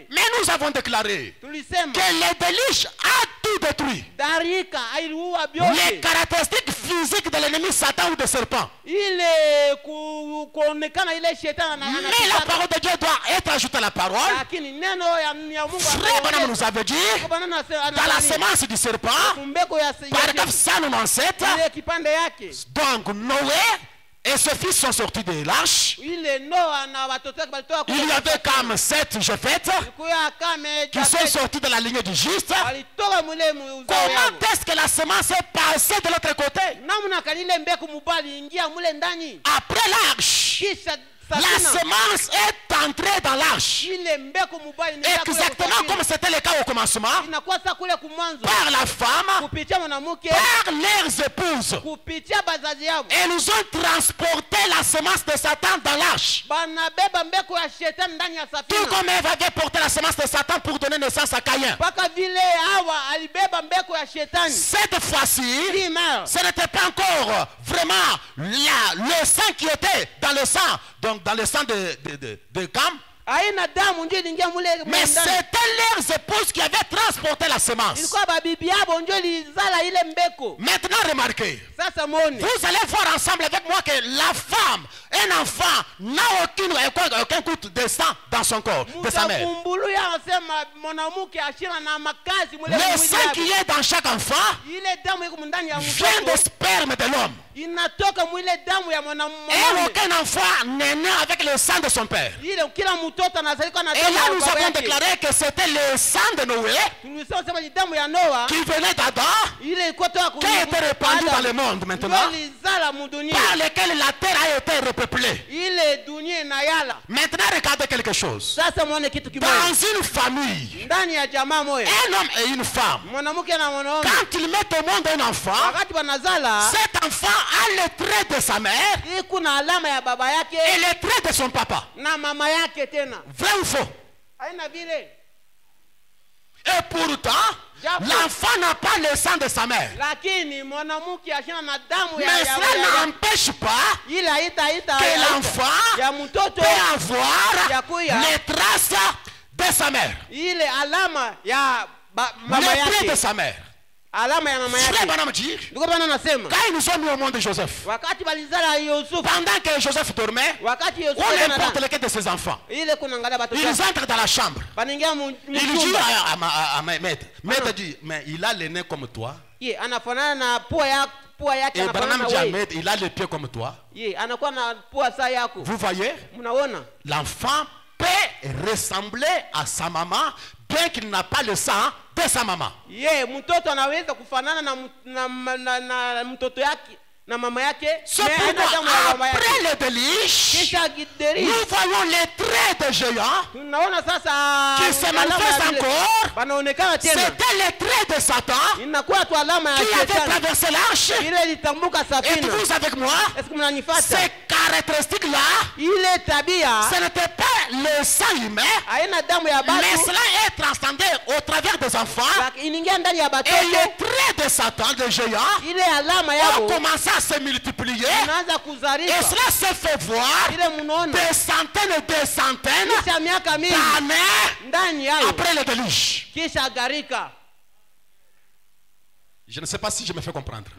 Mais nous avons déclaré que les déluge a tout détruit. Les caractéristiques physiques de l'ennemi Satan ou de serpent. Mais la parole de Dieu doit être ajoutée à la parole. Frère Branham nous avait dit, dans la semence du serpent, paragraphe 197, donc Noé et ses fils sont sortis de l'arche. Il y avait comme 7 Jéphètes qui sont sortis de la lignée du juste. Comment est-ce que la semence est passée de l'autre côté? Après l'arche, la semence est entrée dans l'arche. Exactement comme c'était le cas au commencement. Par la femme, par leurs épouses. Et nous ont transporté la semence de Satan dans l'arche. Tout comme Ève avait porté la semence de Satan pour donner naissance à Caïn. Cette fois-ci, ce n'était pas encore vraiment le sang qui était dans le sang. Donc dans le sang de Cam. Mais c'était leurs épouses qui avaient transporté la semence. Maintenant remarquez, vous allez voir ensemble avec moi que la femme, un enfant, n'a aucun coup de sang dans son corps, de sa mère. Le sang qui est dans chaque enfant vient du sperme de l'homme. Et aucun enfant n'est né avec le sang de son père. Et là nous avons déclaré que c'était le sang de Noé qui venait d'Adam, qui a été répandu dans le monde maintenant, par lequel la terre a été repeuplée. Maintenant regardez quelque chose. Dans une famille, un homme et une femme, quand ils mettent au monde un enfant, cet enfant a le trait de sa mère et le trait de son papa. Vrai ou faux? Et pourtant, l'enfant n'a pas le sang de sa mère. Mais cela n'empêche pas que l'enfant peut avoir les traces de sa mère. Les traits de sa mère. Frère Branham dit, quand ils nous ont mis au monde de Joseph, pendant que Joseph dormait, ou n'importe lequel de ses enfants, ils entrent dans la chambre. Il dit à maître, maître dit, mais il a le nez comme toi. Et Branham dit à maître, il a les pieds comme toi. Vous voyez, l'enfant peut ressembler à sa maman, bien qu'il n'a pas le sang de sa maman. C'est pourquoi après le déluge, nous voyons les traits de géants qui se manifestent encore. C'était les traits de Satan qui avait traversé l'arche. Êtes-vous avec moi? Ces caractéristiques-là, ce n'était pas le sang humain, mais cela est transcendé au travers des enfants. Et les traits de Satan, de géants, ont commencé à se multiplier. Et cela se fait voir des centaines et des centaines d'années après le déluge. Je ne sais pas si je me fais comprendre.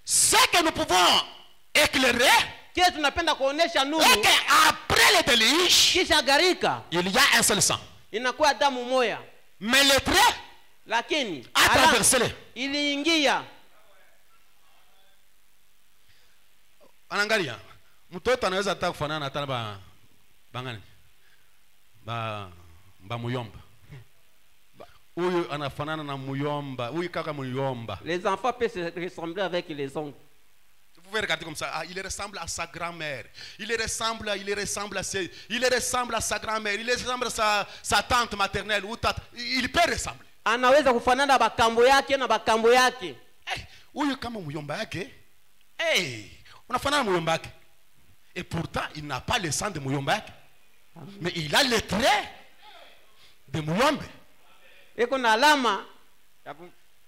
Ce que nous pouvons éclairer, et qu'après le déluge, il y a un seul sang. Mais le trait a traversé. Anangalia, mtoto anaweza hata kufanana hata bangani ba muyomba. Huyu anafanana na muyomba, huyu kaka muyomba. Les enfants peuvent se ressembler avec les oncles. Vous pouvez regarder comme ça, il ressemble à sa grand-mère. Il ressemble à sa grand-mère, il ressemble à sa tante maternelle ou il peut ressembler. Anaweza kufanana bakambo yake na bakambo yake. Huyu kama muyomba yake. Unafanana na muyomba yake. Et pourtant, il n'a pas le sang de muyomba yake. Mais il a le trait de muyombe. Eko na alama ya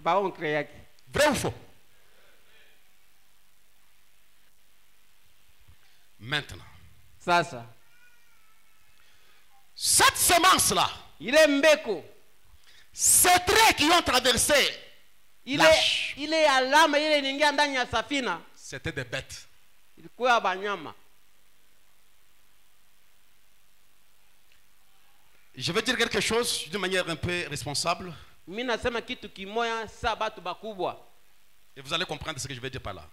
baonkle yake. Vrai ou faux? Maintenant. Sasa. Cette semence-là, ces traits qui ont traversé l'arche, c'était des bêtes. Je vais dire quelque chose d'une manière un peu responsable. Et vous allez comprendre ce que je vais dire par là.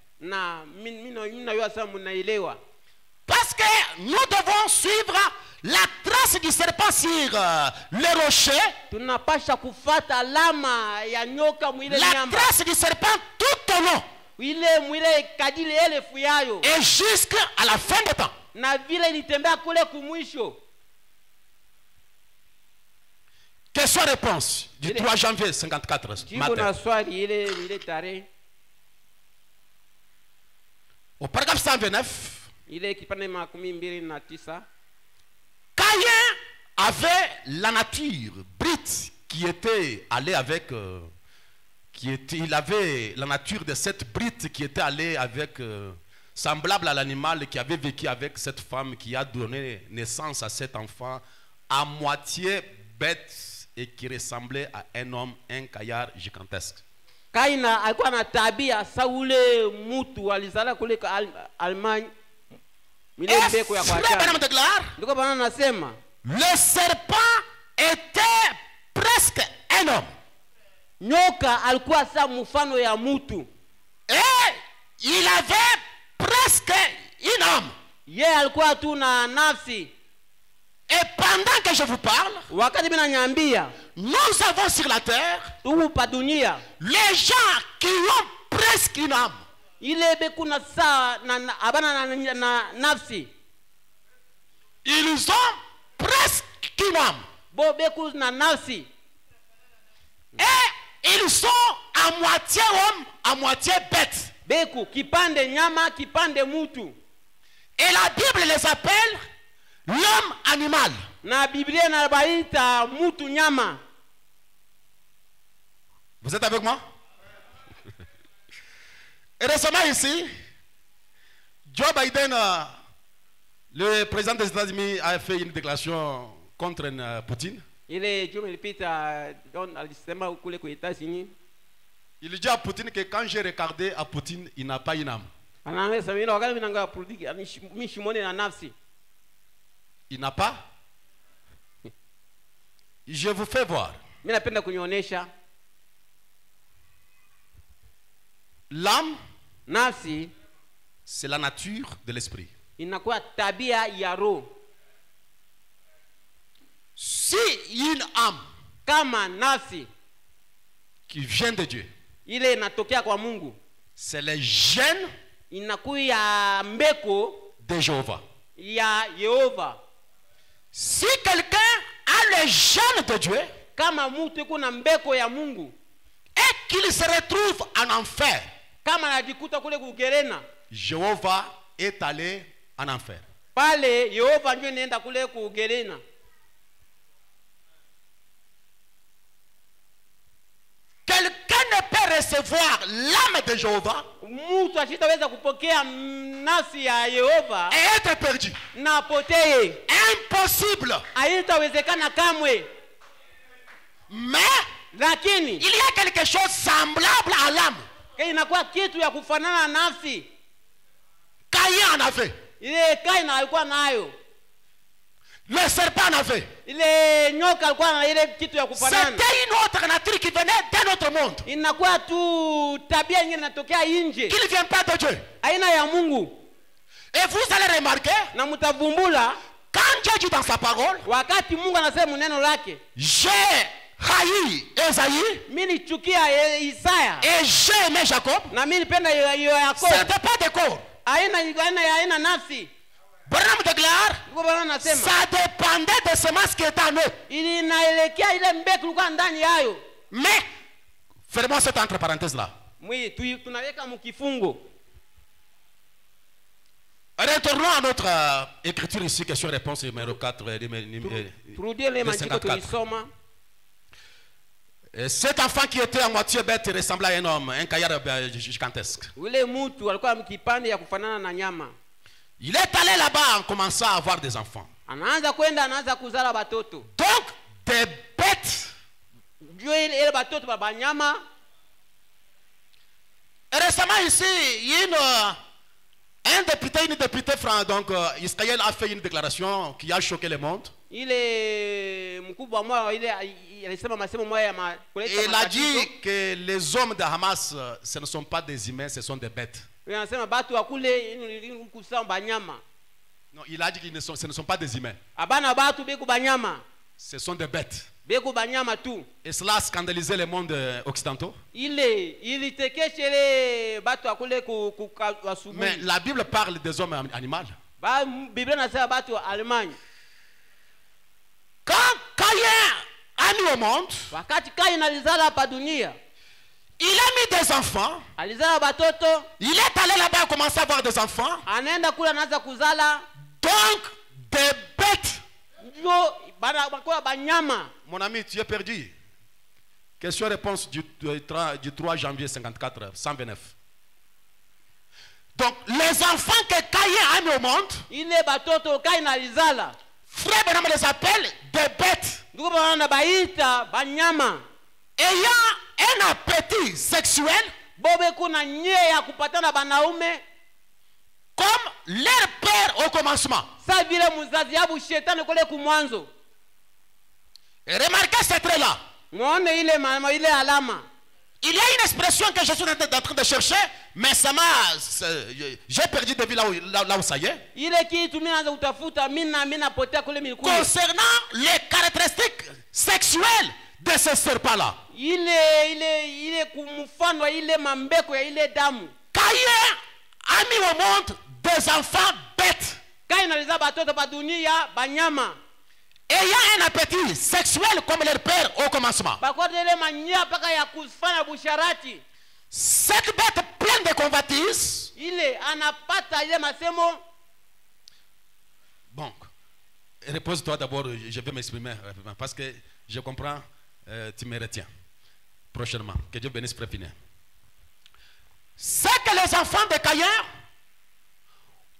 Parce que nous devons suivre la trace du serpent sur le rocher. La trace du serpent tout au long. Et jusqu'à la fin du temps. Question réponse du 3 janvier 54 matin. Au paragraphe 129. Caïn avait la nature brute qui était allée avec il avait la nature de cette brute qui était allée avec semblable à l'animal qui avait vécu avec cette femme qui a donné naissance à cet enfant à moitié bête et qui ressemblait à un homme, un caillard gigantesque. Kaina alikuwa na tabia sa ule mtu alizala kule Allemagne. Le serpent était presque un homme. Nyoka alikuwa sa mfano ya mtu. Et il avait presque une âme. Ye alikuwa tu na nafsi. Et pendant que je vous parle, wakati mimi nanyambia, nous avons sur la terre les gens qui ont presque une âme. Ils ont presque une âme. Et ils sont à moitié homme, à moitié bête. Et la Bible les appelle l'homme animal. Vous êtes avec moi? Et récemment ici, Joe Biden, le président des États-Unis, a fait une déclaration contre Poutine. Il dit à Poutine que quand j'ai regardé à Poutine, il n'a pas une âme. Il n'a pas. Je vous fais voir. L'âme, c'est la nature de l'esprit. Si une âme qui vient de Dieu, c'est les gènes de Jéhovah. Si quelqu'un a le gène de Dieu et qu'il se retrouve en enfer, Jéhovah est allé en enfer. Quelqu'un ne peut recevoir l'âme de Jéhovah et être perdu. Impossible. Mais il y a quelque chose semblable à l'âme. Caïn en avait. Le serpent en avait. C'était une autre nature qui venait d'un autre monde. Qui ne vient pas de Dieu. Et vous allez remarquer, quand Dieu dit dans sa parole, j'ai haï Esaïe et j'ai aimé Jacob, ce n'était pas de corps. Branham déclare, ça dépendait de semences qui étaient en eux. Mais, fermons cette entre parenthèses là. Retournons à notre écriture ici, question-réponse numéro 4, cet enfant qui était à moitié bête ressemblait à un homme, un caillard gigantesque. Il est allé là-bas en commençant à avoir des enfants. anaanza kwenda anaanza kuzala batoto. Donc des bêtes. Ndio ile batoto ba banyama. Récemment ici, il y a une députée donc Israël a fait une déclaration qui a choqué le monde. Il a dit que les hommes de Hamas, ce ne sont pas des humains, ce sont des bêtes. Non, il a dit que ce ne sont pas des humains. Ce sont des bêtes. Et cela a scandalisé les mondes occidentaux. Mais la Bible parle des hommes animaux. Quand Caïn a mis au monde, il a mis des enfants. Il est allé là-bas et commencé à avoir des enfants. Donc, des bêtes. Mon ami, tu es perdu. Question-réponse du 3 janvier 54, 129. Donc, les enfants que Caïn a mis au monde, Frère Branham les appelle des bêtes. Ayant un appétit sexuel, comme leur père au commencement. Et remarquez ce trait-là. Il y a une expression que je suis en train de chercher, mais ça m'a. J'ai perdu de vue là où ça y est. Concernant les caractéristiques sexuelles de ce serpent-là. Caïn a mis au monde des enfants bêtes. Ayant un appétit sexuel comme leur père au commencement. Cette bête pleine de convoitises. Bon, repose-toi d'abord, je vais m'exprimer parce que je comprends, tu me retiens prochainement. Que Dieu bénisse Frère Finet. C'est que les enfants de Caïn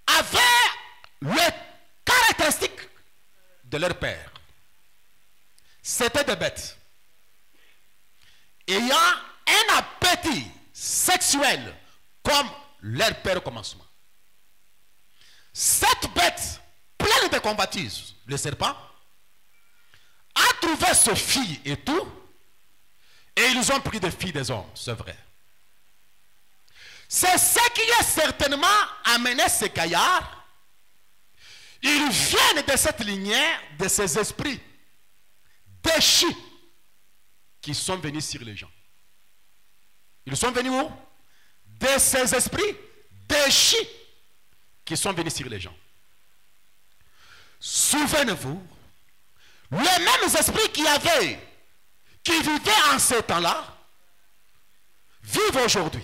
avaient les caractéristiques de leur père. C'était des bêtes. Ayant un appétit sexuel comme leur père au commencement. Cette bête pleine de convoitises, le serpent, a trouvé ses filles et tout, et ils ont pris des filles des hommes, c'est vrai. C'est ce qui a certainement amené ces gaillards. Ils viennent de cette lignée, de ces esprits déchus qui sont venus sur les gens. Ils sont venus où? De ces esprits déchus qui sont venus sur les gens. Souvenez-vous, les mêmes esprits qui vivaient en ce temps-là, vivent aujourd'hui.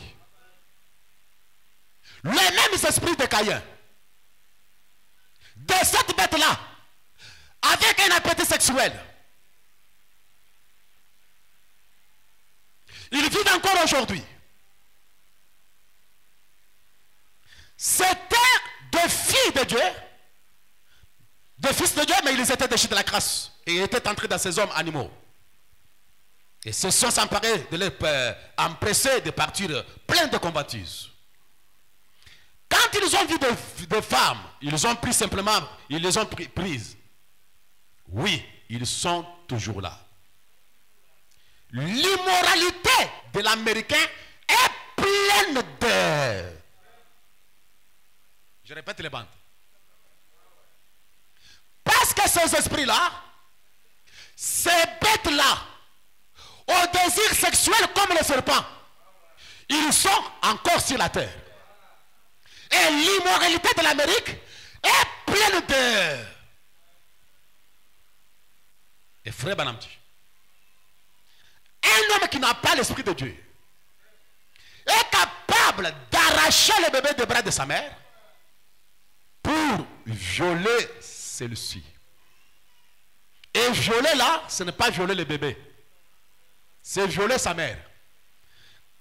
Les mêmes esprits de Caïn, de cette bête-là, avec un appétit sexuel, ils vivent encore aujourd'hui. C'était des filles de Dieu, des fils de Dieu, mais ils étaient déchus de la grâce et ils étaient entrés dans ces hommes animaux. Et se sont emparés de leur empressés de partir pleins de convoitises. Quand ils ont vu des femmes, ils ont pris simplement, ils les ont prises. Oui, ils sont toujours là. L'immoralité de l'Américain est pleine de... Je répète les bandes. Parce que ces esprits-là, ces bêtes-là, au désir sexuel comme le serpent, ils sont encore sur la terre. Et l'immoralité de l'Amérique est pleine de... Et frère Banamti, un homme qui n'a pas l'esprit de Dieu est capable d'arracher le bébé des bras de sa mère pour violer celle-ci. Et violer là, ce n'est pas violer le bébé, c'est violer sa mère.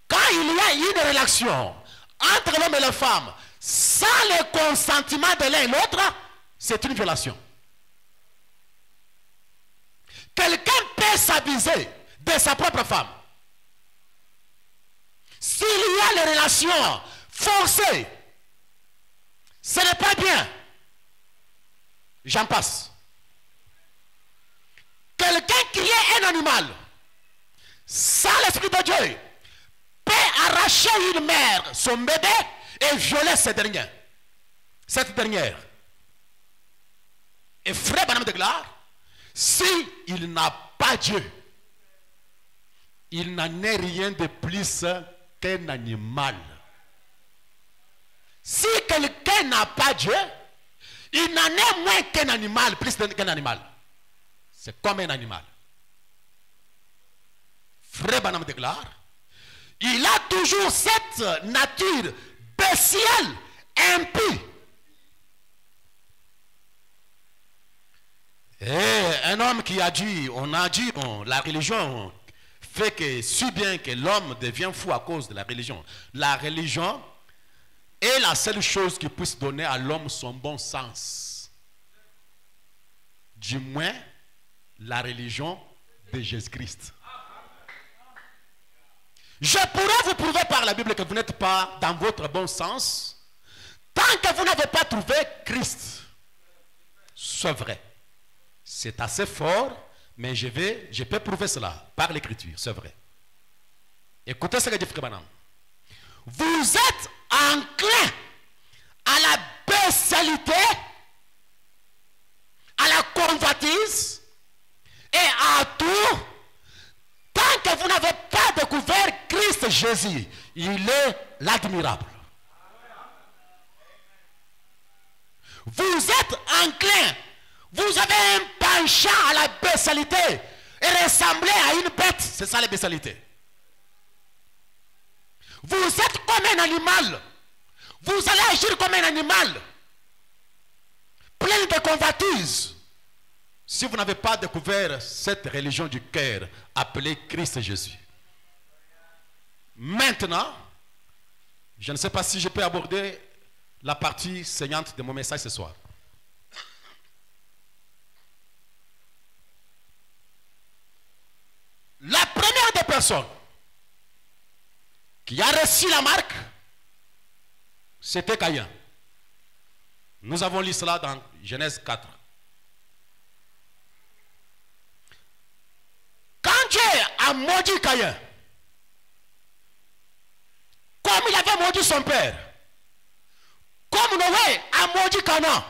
Quand il y a une relation entre l'homme et la femme sans le consentement de l'un et l'autre, c'est une violation. quelqu'un peut s'abuser de sa propre femme. S'il y a les relations forcées, ce n'est pas bien. J'en passe. Quelqu'un qui est un animal, sans l'Esprit de Dieu, peut arracher une mère, son bébé, et violer cette dernière. Et frère Branham déclare, si il n'a pas Dieu, il n'en est rien de plus qu'un animal. Si quelqu'un n'a pas Dieu, il n'en est moins qu'un animal, plus qu'un animal. C'est comme un animal. Frère Branham déclare, il a toujours cette nature bestiale, impie. Et un homme qui a dit, la religion fait que si bien que l'homme devient fou à cause de la religion. La religion est la seule chose qui puisse donner à l'homme son bon sens. Du moins, la religion de Jésus-Christ. Je pourrais vous prouver par la Bible que vous n'êtes pas dans votre bon sens tant que vous n'avez pas trouvé Christ. C'est vrai. C'est assez fort, mais je peux prouver cela par l'écriture, c'est vrai. Écoutez ce que dit Frère Branham. Vous êtes enclin à la bestialité, à la convoitise et à tout, tant que vous n'avez pas découvert Christ Jésus. Il est l'admirable. Vous êtes enclin, vous avez un penchant à la bestialité et ressemblez à une bête. C'est ça la bestialité. Vous êtes comme un animal. Vous allez agir comme un animal. Plein de convoitises. Si vous n'avez pas découvert cette religion du cœur appelée Christ Jésus. Maintenant, je ne sais pas si je peux aborder la partie saignante de mon message ce soir. La première des personnes qui a reçu la marque, c'était Caïn. Nous avons lu cela dans Genèse 4. Quand Dieu a maudit Caïn, comme il avait maudit son père, comme Noé a maudit Canaan,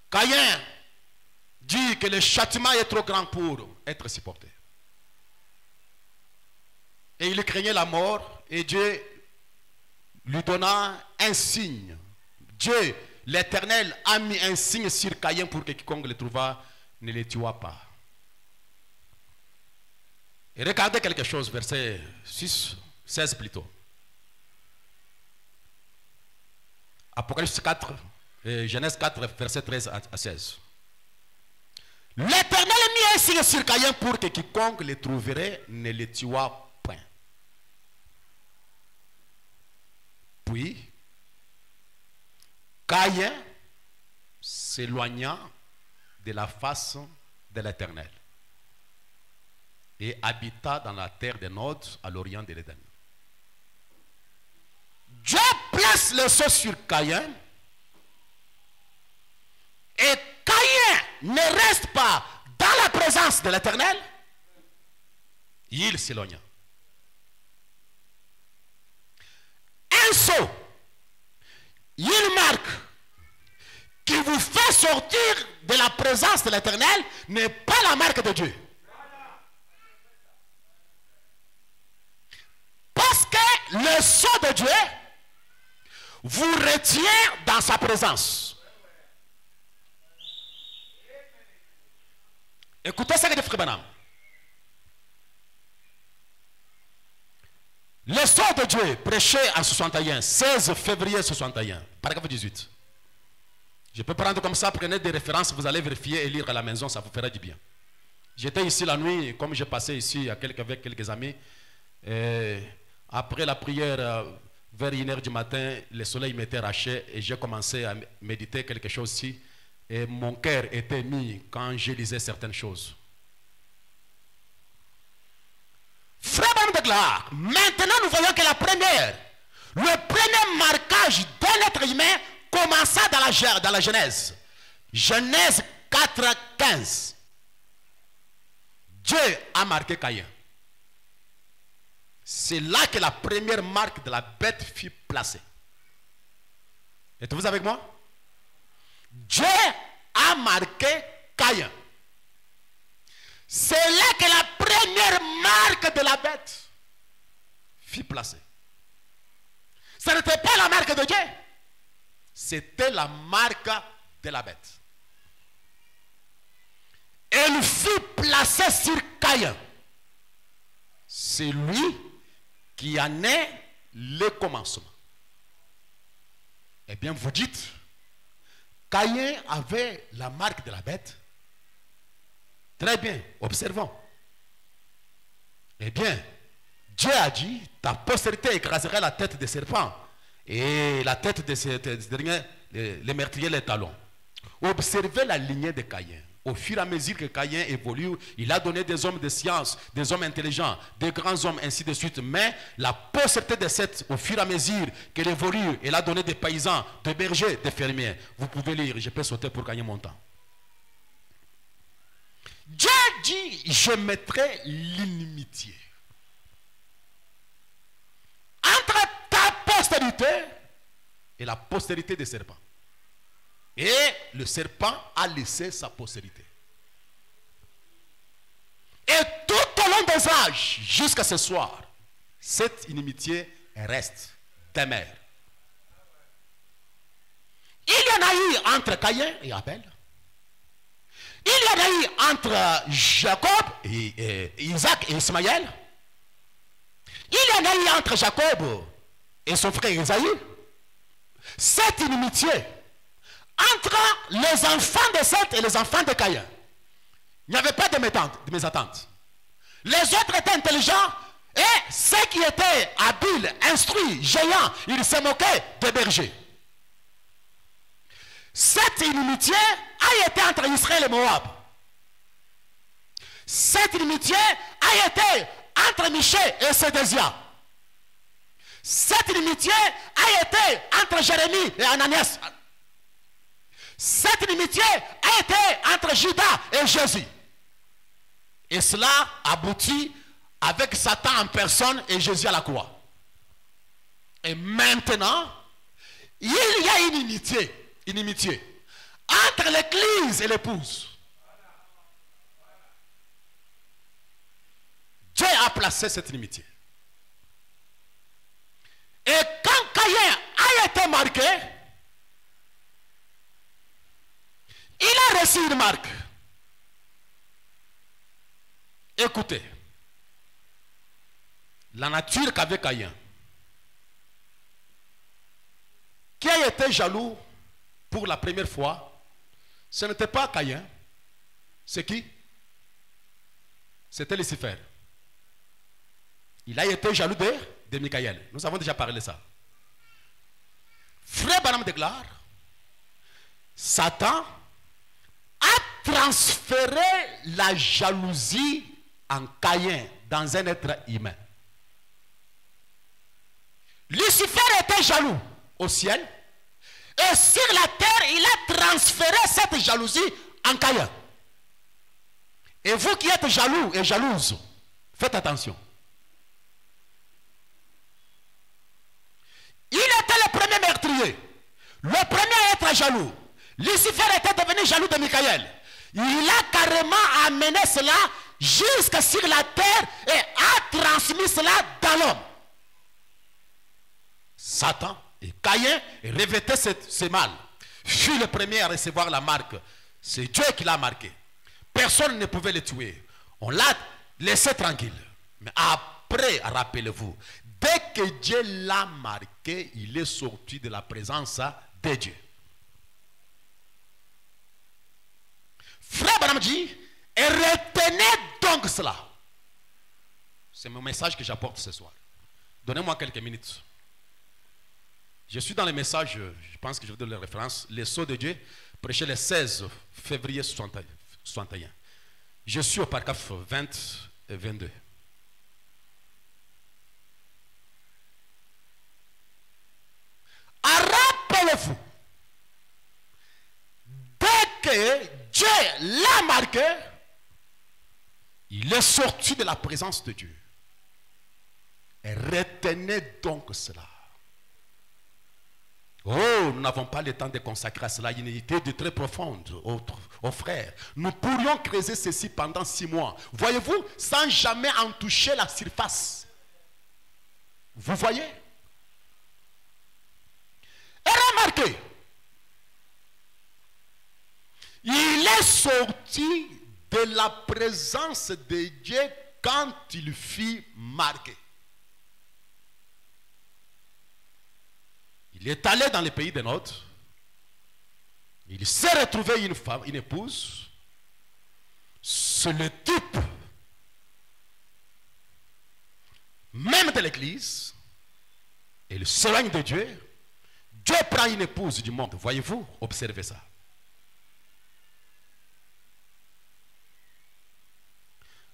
Caïn dit que le châtiment est trop grand pour être supporté. Et il craignait la mort et Dieu lui donna un signe. Dieu, l'Éternel, a mis un signe sur Caïn pour que quiconque le trouva ne le tua pas. Et regardez quelque chose, verset 16 plutôt. Apocalypse 4, Genèse 4, verset 13 à 16. L'Éternel mit un signe sur Caïn pour que quiconque le trouverait ne le tua point. Puis, Caïn s'éloigna de la face de l'Éternel et habita dans la terre de Nod à l'orient de l'Éden. Dieu place le sceau sur Caïn et Caïn ne reste pas dans la présence de l'Éternel, il s'éloigna. Un sceau, une marque qui vous fait sortir de la présence de l'Éternel n'est pas la marque de Dieu. Parce que le sceau de Dieu vous retient dans sa présence. Écoutez ce que dit Frère Branham. Le sceau de Dieu prêché en 61, 16 février 61, paragraphe 18. Je peux prendre comme ça, prenez des références, vous allez vérifier et lire à la maison, ça vous fera du bien. J'étais ici la nuit, comme j'ai passé ici avec quelques amis. Après la prière, vers 1h du matin, le soleil m'était arraché et j'ai commencé à méditer quelque chose ici. Et mon cœur était mis quand je lisais certaines choses. Frère de gloire, maintenant nous voyons que le premier marquage d'un être humain commença dans la Genèse. Genèse 4:15. Dieu a marqué Caïn. C'est là que la première marque de la bête fut placée. Êtes-vous avec moi? Dieu a marqué Caïn. C'est là que la première marque de la bête fut placée. Ce n'était pas la marque de Dieu. C'était la marque de la bête. Elle fut placée sur Caïn. C'est lui qui en est le commencement. Eh bien, vous dites, Caïn avait la marque de la bête. Très bien, observons. Eh bien, Dieu a dit, ta postérité écrasera la tête des serpents et la tête de ces derniers, les meurtriers, les talons. Observez la lignée de Caïn. Au fur et à mesure que Caïn évolue, il a donné des hommes de science, des hommes intelligents, des grands hommes, ainsi de suite. Mais la postérité de Seth, au fur et à mesure qu'elle évolue, elle a donné des paysans, des bergers, des fermiers. Vous pouvez lire, je peux sauter pour gagner mon temps. Dieu dit, je mettrai l'inimitié entre ta postérité et la postérité des serpents. Et le serpent a laissé sa postérité. Et tout au long des âges, jusqu'à ce soir, cette inimitié reste, demeure. Il y en a eu entre Caïn et Abel. Il y en a eu entre Jacob et Isaac et Ismaël. Il y en a eu entre Jacob et son frère Isaïe. Cette inimitié entre les enfants de Seth et les enfants de Caïn. Il n'y avait pas de mésentente. Les autres étaient intelligents et ceux qui étaient habiles, instruits, géants, ils se moquaient des bergers. Cette inimitié a été entre Israël et Moab. Cette inimitié a été entre Michée et Sédésia. Cette inimitié a été entre Jérémie et Ananias. Cette inimitié a été entre Judas et Jésus. Et cela aboutit avec Satan en personne et Jésus à la croix. Et maintenant, il y a une inimitié entre l'église et l'épouse. Dieu a placé cette inimitié. Et quand Caïn a été marqué, il a reçu une marque. Écoutez, la nature qu'avait Caïn, qui a été jaloux pour la première fois, ce n'était pas Caïn. C'est qui? C'était Lucifer. Il a été jaloux de Michael. Nous avons déjà parlé de ça. Frère Branham déclare, Satan a transféré la jalousie en Caïn dans un être humain. Lucifer était jaloux au ciel et sur la terre, il a transféré cette jalousie en Caïn. Et vous qui êtes jaloux et jalouse, faites attention. Il était le premier meurtrier, le premier à être jaloux. Lucifer était devenu jaloux de Michael. Il a carrément amené cela jusqu'à sur la terre et a transmis cela dans l'homme. Satan et Caïn revêtaient ce mal. Fut le premier à recevoir la marque. C'est Dieu qui l'a marqué. Personne ne pouvait le tuer. On l'a laissé tranquille. Mais après, rappelez-vous, dès que Dieu l'a marqué, il est sorti de la présence de Dieu. Frère Branham dit, et retenez donc cela. C'est mon message que j'apporte ce soir. Donnez-moi quelques minutes. Je suis dans les messages, je pense que je vais donner la référence, les sceaux de Dieu, prêché le 16 février 61. Je suis au paragraphe 20 et 22. Rappelez-vous, dès que Dieu l'a marqué, il est sorti de la présence de Dieu. Et retenez donc cela. Oh, nous n'avons pas le temps de consacrer à cela une unité de très profonde, aux frères. Nous pourrions creuser ceci pendant 6 mois. Voyez-vous, sans jamais en toucher la surface. Vous voyez? Et remarquez, il est sorti de la présence de Dieu quand il fut marqué. Il est allé dans le pays des nôtres. Il s'est retrouvé une femme, une épouse. C'est le type même de l'église. Il s'éloigne de Dieu. Dieu prend une épouse du monde. Voyez-vous, observez ça.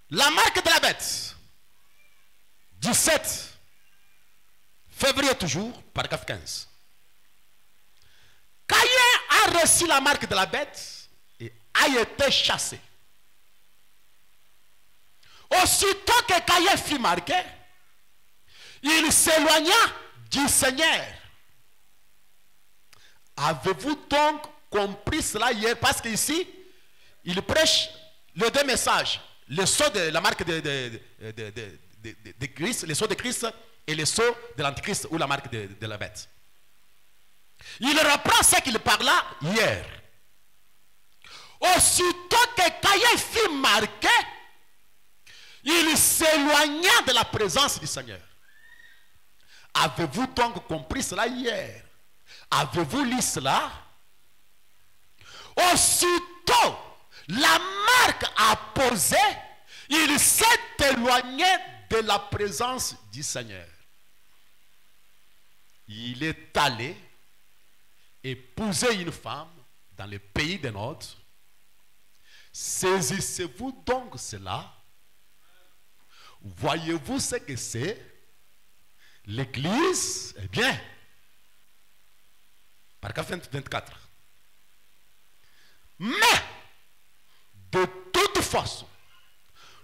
La marque de la bête. 17 février toujours, paragraphe 15. Caïn a reçu la marque de la bête et a été chassé. Aussitôt que Caïn fut marqué, il s'éloigna du Seigneur. Avez-vous donc compris cela hier? Parce qu'ici, il prêche les 2 messages. Le sceau de la marque de Christ, le sceau de Christ et le sceau de l'Antichrist ou la marque de la bête. Il reprend ce qu'il parla hier. Aussitôt que Caïn fut marqué, il s'éloigna de la présence du Seigneur. Avez-vous donc compris cela hier? Avez-vous lu cela? Aussitôt la marque a posé, il s'est éloigné de la présence du Seigneur. Il est allé épouser une femme dans le pays des nôtres. Saisissez-vous donc cela? Voyez-vous ce que c'est? L'église, eh bien, paragraphe 24. Mais, de toute façon,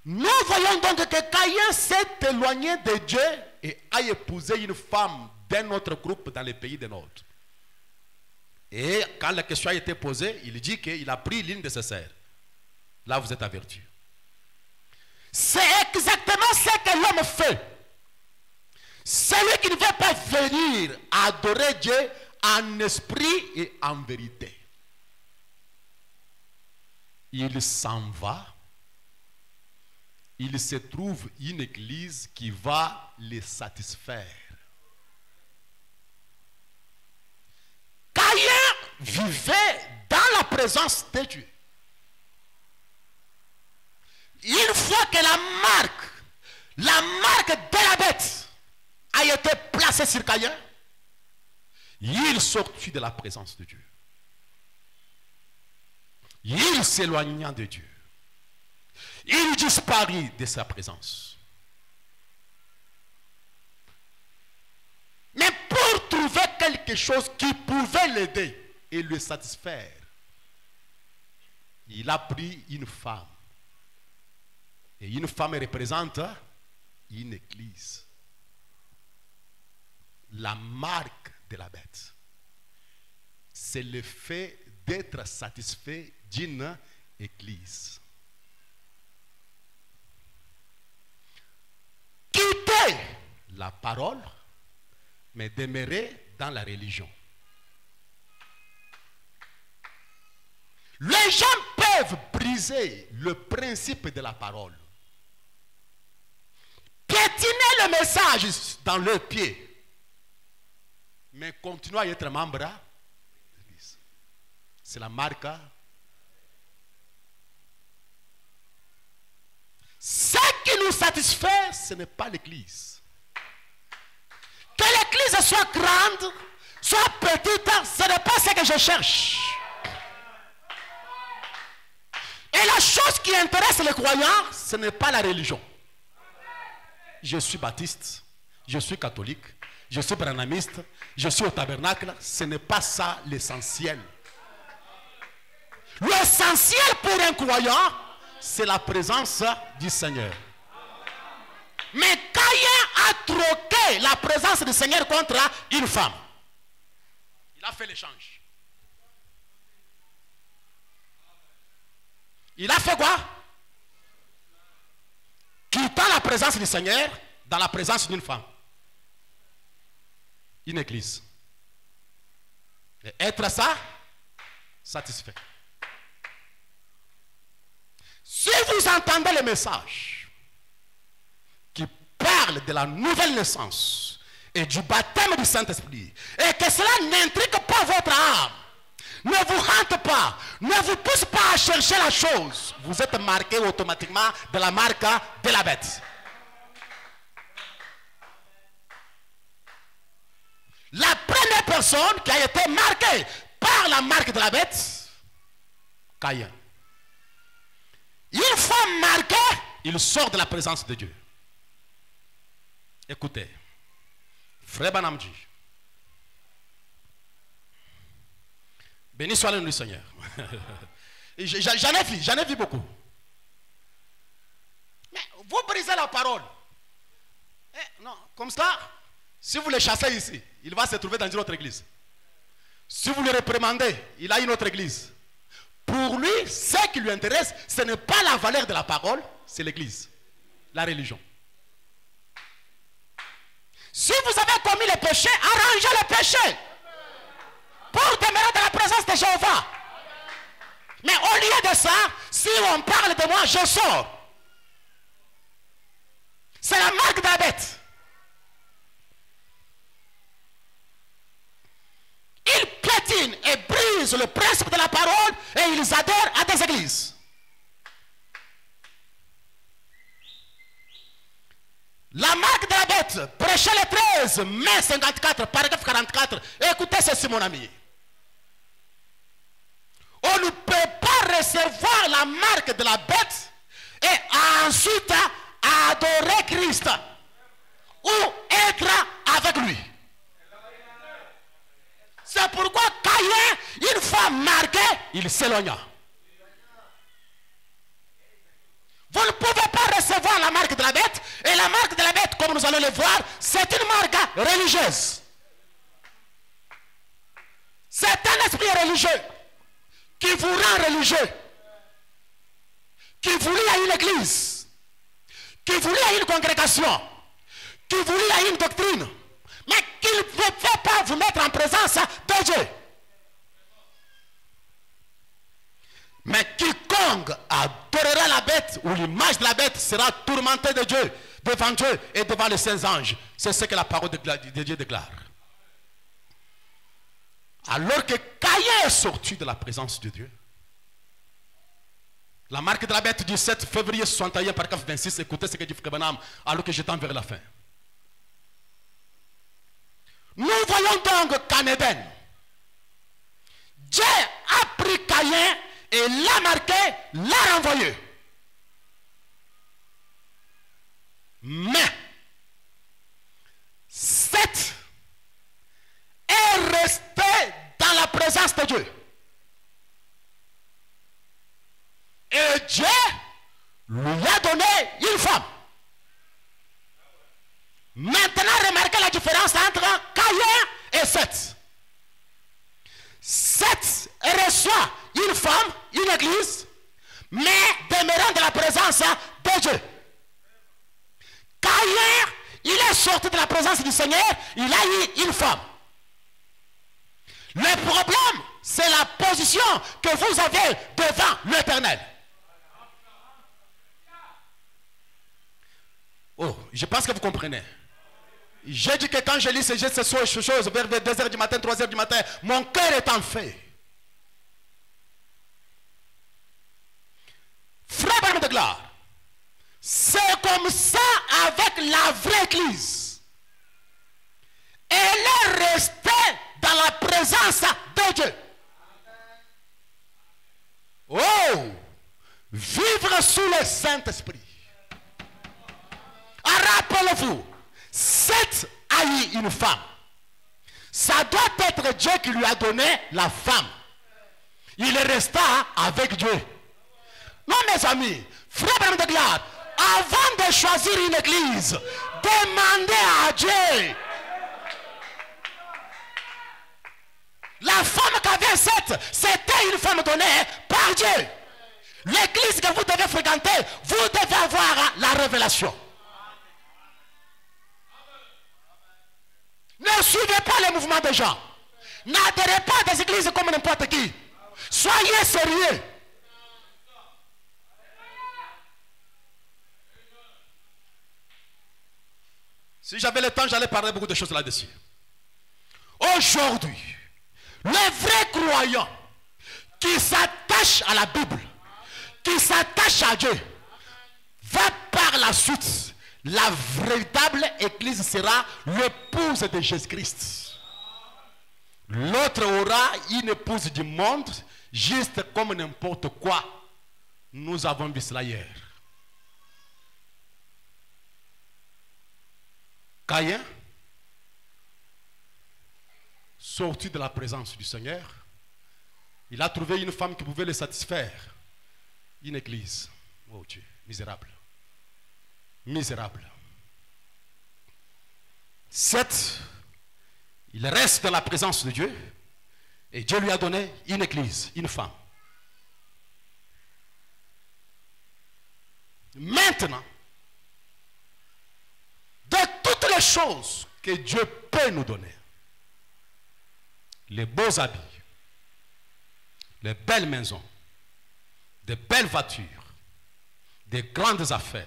nous voyons donc que Caïn s'est éloigné de Dieu et a épousé une femme d'un autre groupe dans le pays des nôtres. Et quand la question a été posée, il dit qu'il a pris l'une de ses sœurs. Là, vous êtes avertis. C'est exactement ce que l'homme fait. Celui qui ne veut pas venir adorer Dieu en esprit et en vérité. Il s'en va. Il se trouve une église qui va les satisfaire. Caïn vivait dans la présence de Dieu. Une fois que la marque de la bête a été placée sur Caïn, il sortit de la présence de Dieu. Il s'éloigna de Dieu. Il disparut de sa présence. Mais pour trouver quelque chose qui pouvait l'aider et le satisfaire, il a pris une femme. Et une femme représente une église. La marque de la bête, c'est le fait d'être satisfait d'une église. Quitter la parole, mais demeurer dans la religion. Les gens peuvent briser le principe de la parole, piétiner le message dans leurs pieds, mais continuer à être membre de l'Église. C'est la marque. Ce qui nous satisfait, ce n'est pas l'Église. Que l'Église soit grande, soit petite, ce n'est pas ce que je cherche. Mais la chose qui intéresse les croyants, ce n'est pas la religion. Je suis baptiste, je suis catholique, je suis branhamiste, je suis au tabernacle. Ce n'est pas ça l'essentiel. L'essentiel pour un croyant, c'est la présence du Seigneur. Mais Caïn a troqué la présence du Seigneur contre une femme. Il a fait l'échange. Il a fait quoi? Quittant la présence du Seigneur dans la présence d'une femme. Une église. Et être ça, satisfait. Si vous entendez le message qui parle de la nouvelle naissance et du baptême du Saint-Esprit, et que cela n'intrigue pas votre âme, ne vous hante pas, ne vous pousse pas à chercher la chose, vous êtes marqué automatiquement de la marque de la bête. La première personne qui a été marquée par la marque de la bête, Caïn. Une fois marqué, il sort de la présence de Dieu. Écoutez, frère Banamji, béni soit le nom du Seigneur. J'en ai vu beaucoup. Mais vous brisez la parole. Non, comme ça, si vous le chassez ici, il va se trouver dans une autre église. Si vous le réprimandez, il a une autre église. Pour lui, ce qui lui intéresse, ce n'est pas la valeur de la parole, c'est l'église, la religion. Si vous avez commis le péché, arrangez le péché pour demeurer dans la présence de Jéhovah. Mais au lieu de ça, si on parle de moi, je sors. C'est la marque de la bête. Ils piétinent et brisent le principe de la parole et ils adhèrent à des églises. La marque de la bête, prêchez le 13 mai 54, paragraphe 44. Écoutez ceci, mon ami. On ne peut pas recevoir la marque de la bête et ensuite adorer Christ ou être avec lui. C'est pourquoi Caïn, une fois marqué, il s'éloigna. Vous ne pouvez pas recevoir la marque de la bête. Et la marque de la bête, comme nous allons le voir, c'est une marque religieuse. C'est un esprit religieux qui vous rend religieux, qui vous lie à une église, qui vous lie à une congrégation, qui vous lie à une doctrine, mais qui ne peut pas vous mettre en présence de Dieu. Mais quiconque adorera la bête ou l'image de la bête sera tourmenté de Dieu, devant Dieu et devant les saints anges. C'est ce que la parole de Dieu déclare. Alors que Caïn est sorti de la présence de Dieu, la marque de la bête du 7 février 61, paragraphe 26, écoutez ce que dit Frère Branham alors que je tends vers la fin. Nous voyons donc qu'en Éden, Dieu a pris Caïn et l'a marqué, l'a renvoyé. Mais Seth est resté dans la présence de Dieu. Et Dieu lui a donné une femme. Maintenant, remarquez la différence entre Caïn et Seth. Seth reçoit une femme, une église, mais demeurant dans la présence de Dieu. Caïn, il est sorti de la présence du Seigneur, il a eu une femme. Le problème, c'est la position que vous avez devant l'Éternel. Oh, je pense que vous comprenez. J'ai dit que quand je lis ces choses vers 2h du matin, 3h du matin, mon cœur est en feu. Frère Branham de gloire, c'est comme ça avec la vraie église. Elle est restée dans la présence de Dieu. Oh, vivre sous le Saint-Esprit. Rappelez-vous, Seth a eu une femme. Ça doit être Dieu qui lui a donné la femme. Il resta avec Dieu. Non, mes amis, frères de gloire, avant de choisir une église, demandez à Dieu. La femme qu'avait Seth, c'était une femme donnée par Dieu. L'église que vous devez fréquenter, vous devez avoir la révélation. Ne suivez pas les mouvements des gens. N'adhérez pas à des églises comme n'importe qui. Soyez sérieux. Si j'avais le temps, j'allais parler beaucoup de choses là-dessus. Aujourd'hui, le vrai croyant qui s'attache à la Bible, qui s'attache à Dieu, va par la suite. La véritable église sera l'épouse de Jésus-Christ. L'autre aura une épouse du monde, juste comme n'importe quoi. Nous avons vu cela hier. Caïn, sorti de la présence du Seigneur, il a trouvé une femme qui pouvait le satisfaire. Une église. Oh Dieu, misérable. Misérable. Seth, il reste dans la présence de Dieu et Dieu lui a donné une église, une femme. Maintenant, de toutes les choses que Dieu peut nous donner, les beaux habits, les belles maisons, de belles voitures, des grandes affaires,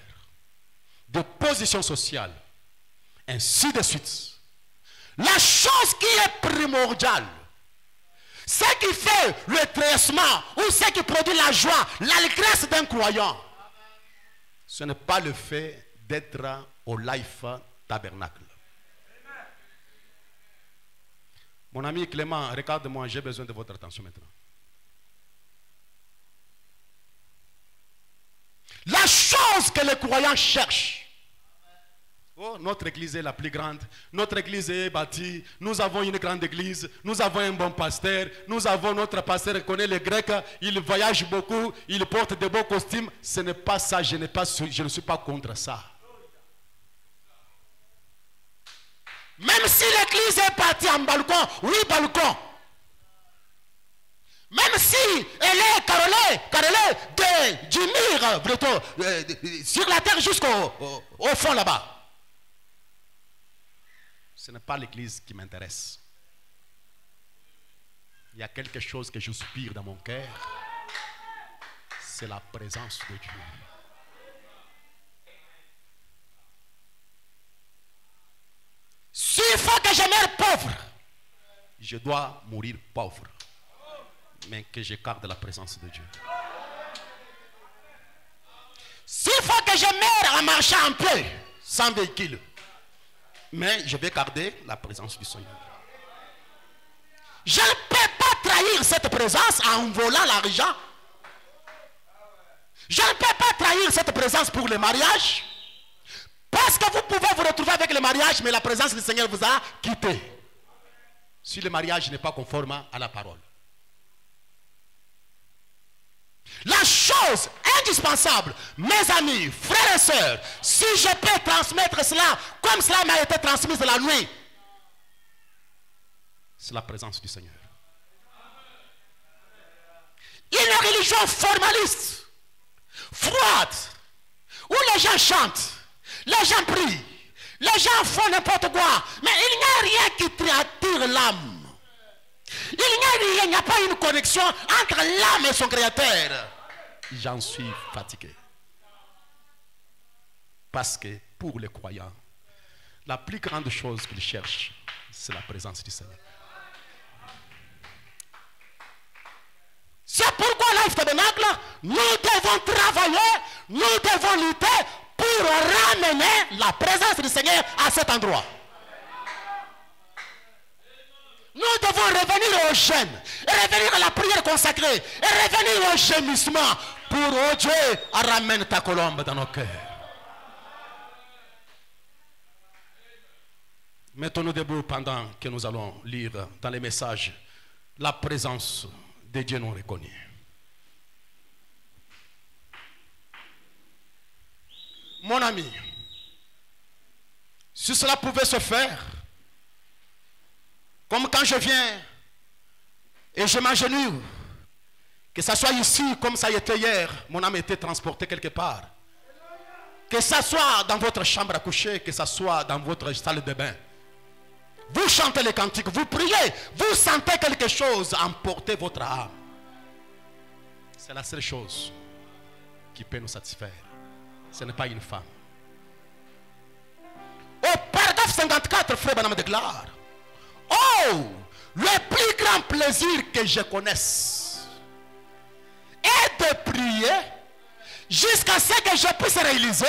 de position sociale, ainsi de suite. La chose qui est primordiale, ce qui fait le traitement ou ce qui produit la joie, l'allégresse d'un croyant, ce n'est pas le fait d'être au Life Tabernacle. Mon ami Clément, regarde-moi, j'ai besoin de votre attention maintenant. La chose que les croyants cherchent. Oh, notre église est la plus grande. Notre église est bâtie. Nous avons une grande église. Nous avons un bon pasteur. Nous avons notre pasteur qui connaît les Grecs. Il voyage beaucoup. Il porte de beaux costumes. Ce n'est pas ça. Je ne suis pas contre ça. Même si l'église est bâtie en balcon, oui, balcon. Même si elle est carrelée du mur, plutôt, sur la terre jusqu'au fond là-bas. Ce n'est pas l'église qui m'intéresse. Il y a quelque chose que je soupire dans mon cœur. C'est la présence de Dieu. S'il faut que je meure pauvre, je dois mourir pauvre. Mais que je garde la présence de Dieu. S'il faut que je meure en marchant en pied, sans véhicule, mais je vais garder la présence du Seigneur. Je ne peux pas trahir cette présence en volant l'argent. Je ne peux pas trahir cette présence pour le mariage. Parce que vous pouvez vous retrouver avec le mariage, mais la présence du Seigneur vous a quitté. Si le mariage n'est pas conforme à la parole. La chose indispensable, mes amis, frères et sœurs, si je peux transmettre cela comme cela m'a été transmis la nuit, c'est la présence du Seigneur. Une religion formaliste, froide, où les gens chantent, les gens prient, les gens font n'importe quoi, mais il n'y a rien qui attire l'âme. Il n'y a pas une connexion entre l'âme et son créateur. J'en suis fatigué. Parce que pour les croyants, la plus grande chose qu'ils cherchent, c'est la présence du Seigneur. C'est pourquoi Life Tabernacle, nous devons travailler, nous devons lutter pour ramener la présence du Seigneur à cet endroit. Nous devons revenir au jeûne, et revenir à la prière consacrée, et revenir au gémissement pour, oh Dieu, ramène ta colombe dans nos cœurs. Mettons-nous debout pendant que nous allons lire dans les messages la présence de Dieu non reconnu. Mon ami, si cela pouvait se faire, comme quand je viens et je m'agenouille, que ça soit ici comme ça a été hier, mon âme était transportée quelque part. Que ça soit dans votre chambre à coucher, que ça soit dans votre salle de bain. Vous chantez les cantiques, vous priez, vous sentez quelque chose emporter votre âme. C'est la seule chose qui peut nous satisfaire. Ce n'est pas une femme. Au paragraphe 54, frère Branham déclare: oh, le plus grand plaisir que je connaisse est de prier jusqu'à ce que je puisse réaliser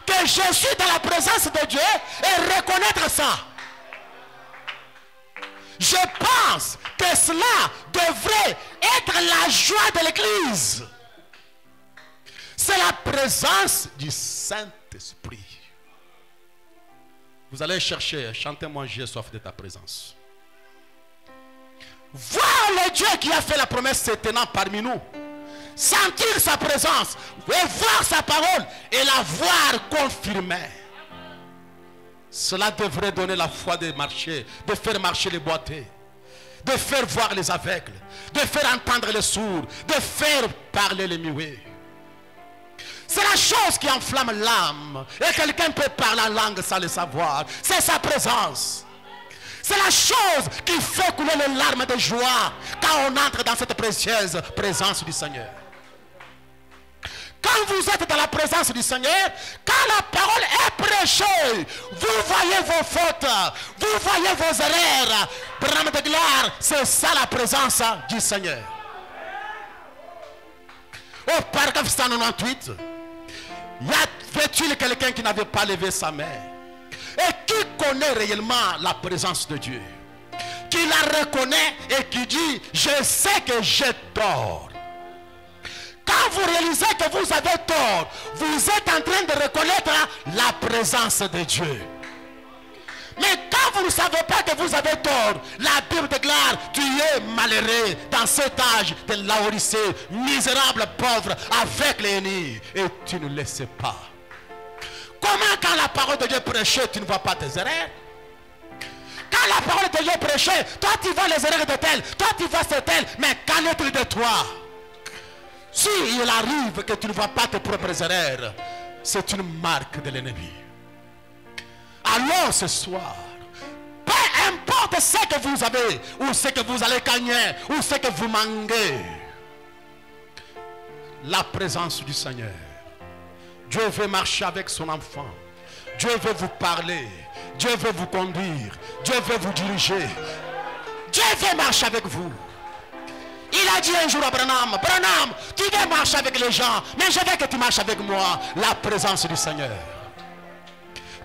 que je suis dans la présence de Dieu et reconnaître ça. Je pense que cela devrait être la joie de l'Église. C'est la présence du Saint-Esprit. Vous allez chercher, chantez-moi, j'ai soif de ta présence. Voir le Dieu qui a fait la promesse se tenant parmi nous, sentir sa présence, et voir sa parole et la voir confirmée. Cela devrait donner la foi de marcher, de faire marcher les boiteux, de faire voir les aveugles, de faire entendre les sourds, de faire parler les muets. C'est la chose qui enflamme l'âme. Et quelqu'un peut parler en langue sans le savoir. C'est sa présence. C'est la chose qui fait couler les larmes de joie quand on entre dans cette précieuse présence du Seigneur. Quand vous êtes dans la présence du Seigneur, quand la parole est prêchée, vous voyez vos fautes, vous voyez vos erreurs. Branham de gloire, c'est ça la présence du Seigneur. Au paragraphe 198, y avait-il quelqu'un qui n'avait pas levé sa main et qui connaît réellement la présence de Dieu, qui la reconnaît et qui dit: je sais que j'ai tort. Quand vous réalisez que vous avez tort, vous êtes en train de reconnaître la présence de Dieu. Mais quand vous ne savez pas que vous avez tort, la Bible déclare: tu es malheureux dans cet âge de Laodicée, misérable, pauvre, avec les ennemis, et tu ne le sais pas. Comment quand la parole de Dieu prêchée, tu ne vois pas tes erreurs? Quand la parole de Dieu prêchée, toi tu vois les erreurs de tel, toi tu vois c'est tel, mais qu'en est-il de toi? Si il arrive que tu ne vois pas tes propres erreurs, c'est une marque de l'ennemi. Alors ce soir, peu importe ce que vous avez, ou ce que vous allez gagner, ou ce que vous manquez, la présence du Seigneur, Dieu veut marcher avec son enfant, Dieu veut vous parler, Dieu veut vous conduire, Dieu veut vous diriger, Dieu veut marcher avec vous. Il a dit un jour à Branham: Branham, tu veux marcher avec les gens, mais je veux que tu marches avec moi. La présence du Seigneur.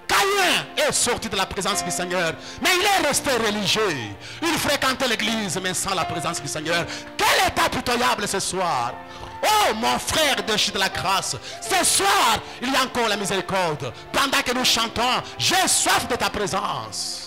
Caïn est sorti de la présence du Seigneur, mais il est resté religieux. Il fréquentait l'église, mais sans la présence du Seigneur. Quel état pitoyable ce soir! Oh mon frère de la grâce, ce soir il y a encore la miséricorde. Pendant que nous chantons, j'ai soif de ta présence.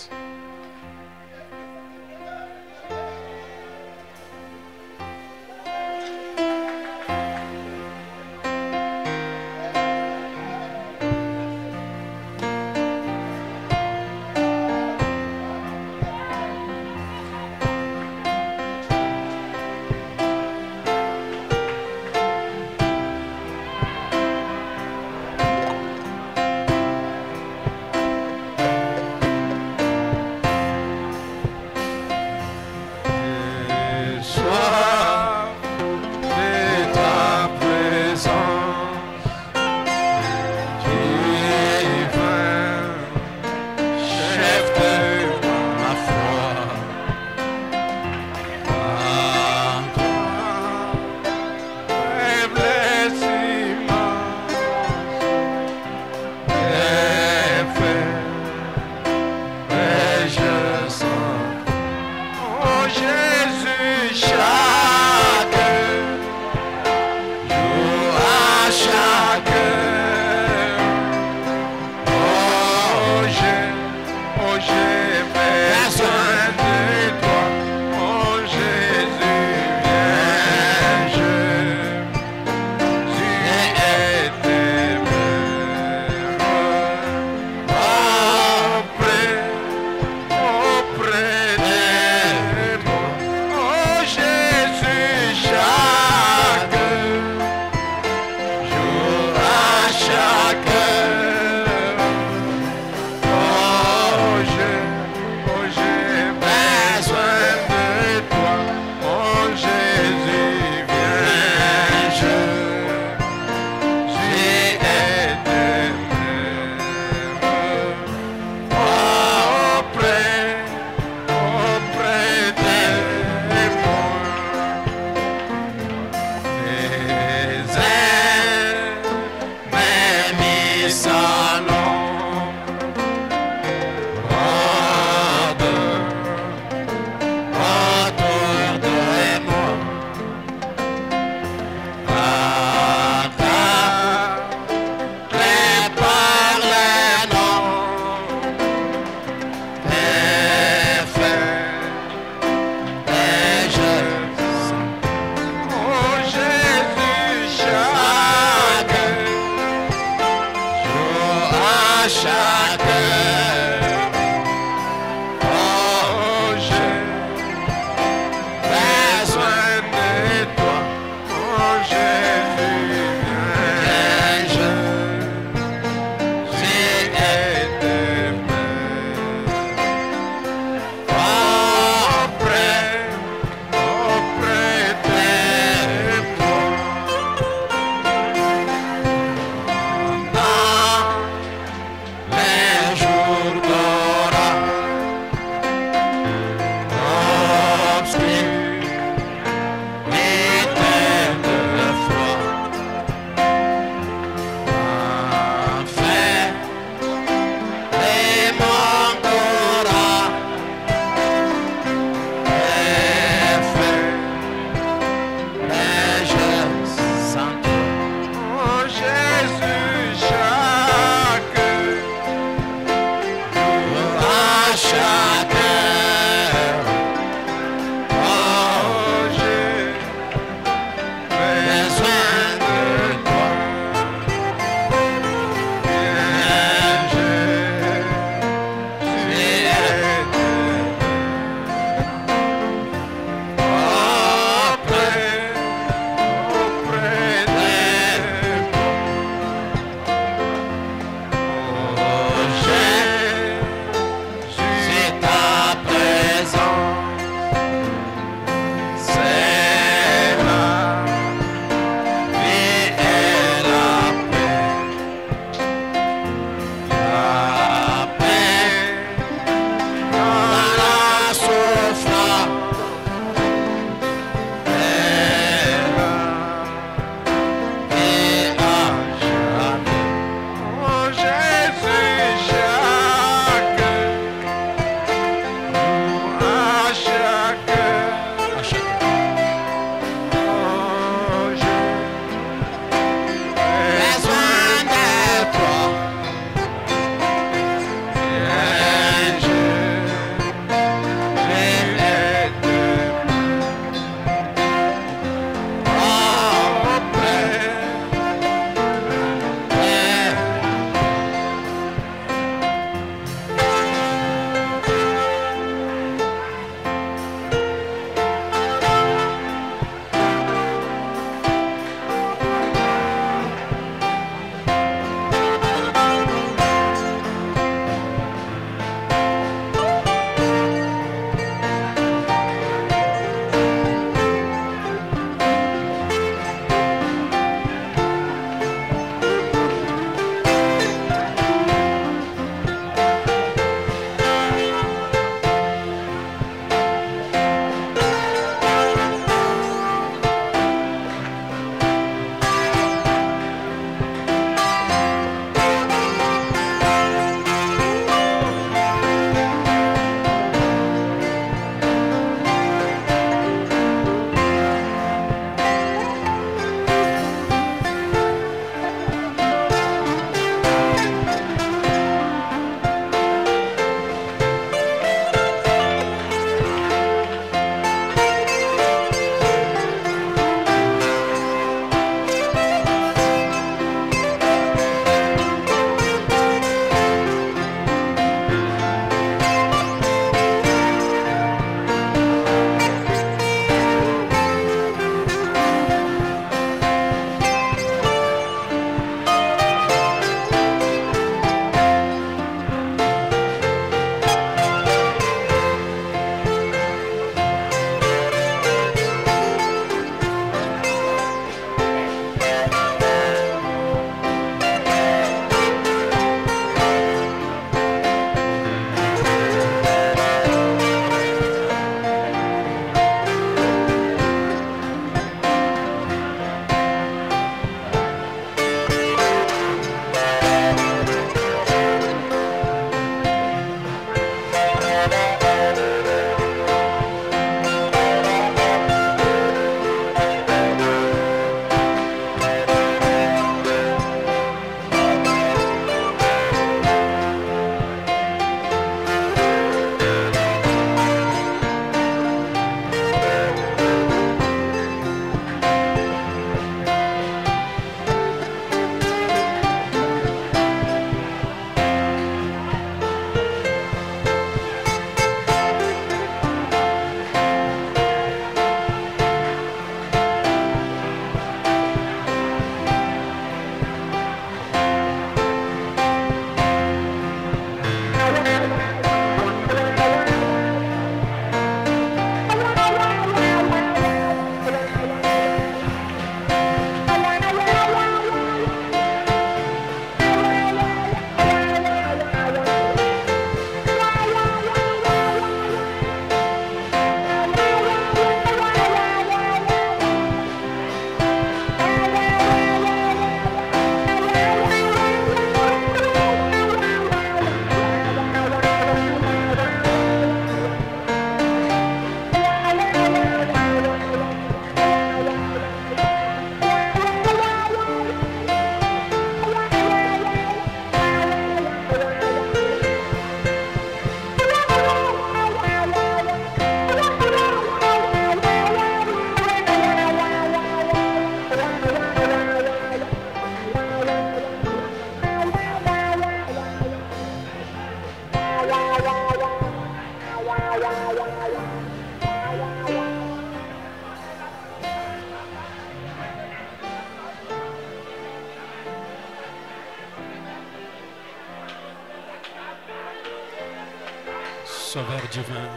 Sauveur divin,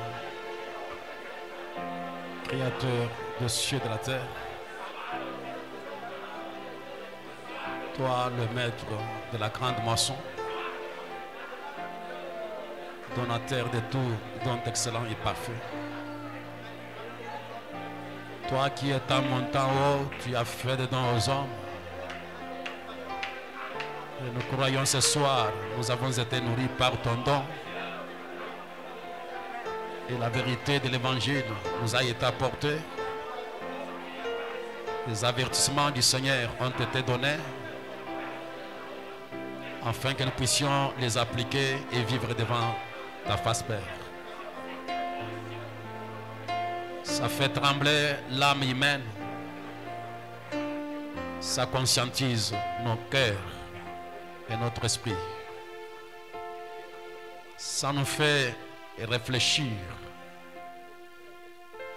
Créateur des cieux et de la terre, toi le maître de la grande moisson, donateur de tout don excellent et parfait, toi qui es en montant haut, tu as fait des dons aux hommes. Et nous croyons ce soir, nous avons été nourris par ton don. Et la vérité de l'évangile nous a été apportée. Les avertissements du Seigneur ont été donnés afin que nous puissions les appliquer et vivre devant ta face, Père. Ça fait trembler l'âme humaine. Ça conscientise nos cœurs et notre esprit. Ça nous fait réfléchir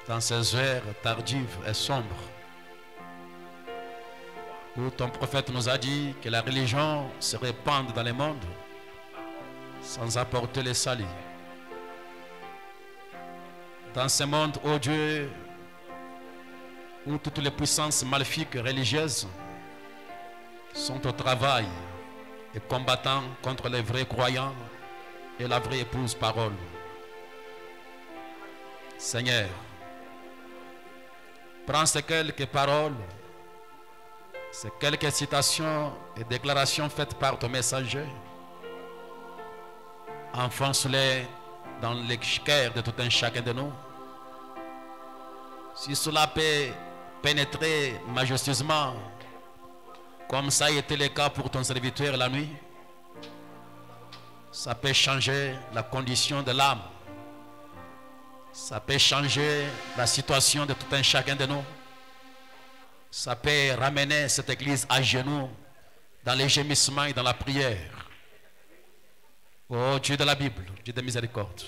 dans ces heures tardives et sombres où ton prophète nous a dit que la religion se répande dans le monde sans apporter le salut. Dans ce monde, ô Dieu, où toutes les puissances maléfiques religieuses sont au travail et combattant contre les vrais croyants et la vraie épouse parole. Seigneur, prends ces quelques paroles, ces quelques citations et déclarations faites par ton messager, enfonce-les dans le cœur de tout un chacun de nous. Si cela peut pénétrer majestueusement, comme ça a été le cas pour ton serviteur la nuit, ça peut changer la condition de l'âme. Ça peut changer la situation de tout un chacun de nous. Ça peut ramener cette église à genoux dans les gémissements et dans la prière. Oh Dieu de la Bible, Dieu de miséricorde.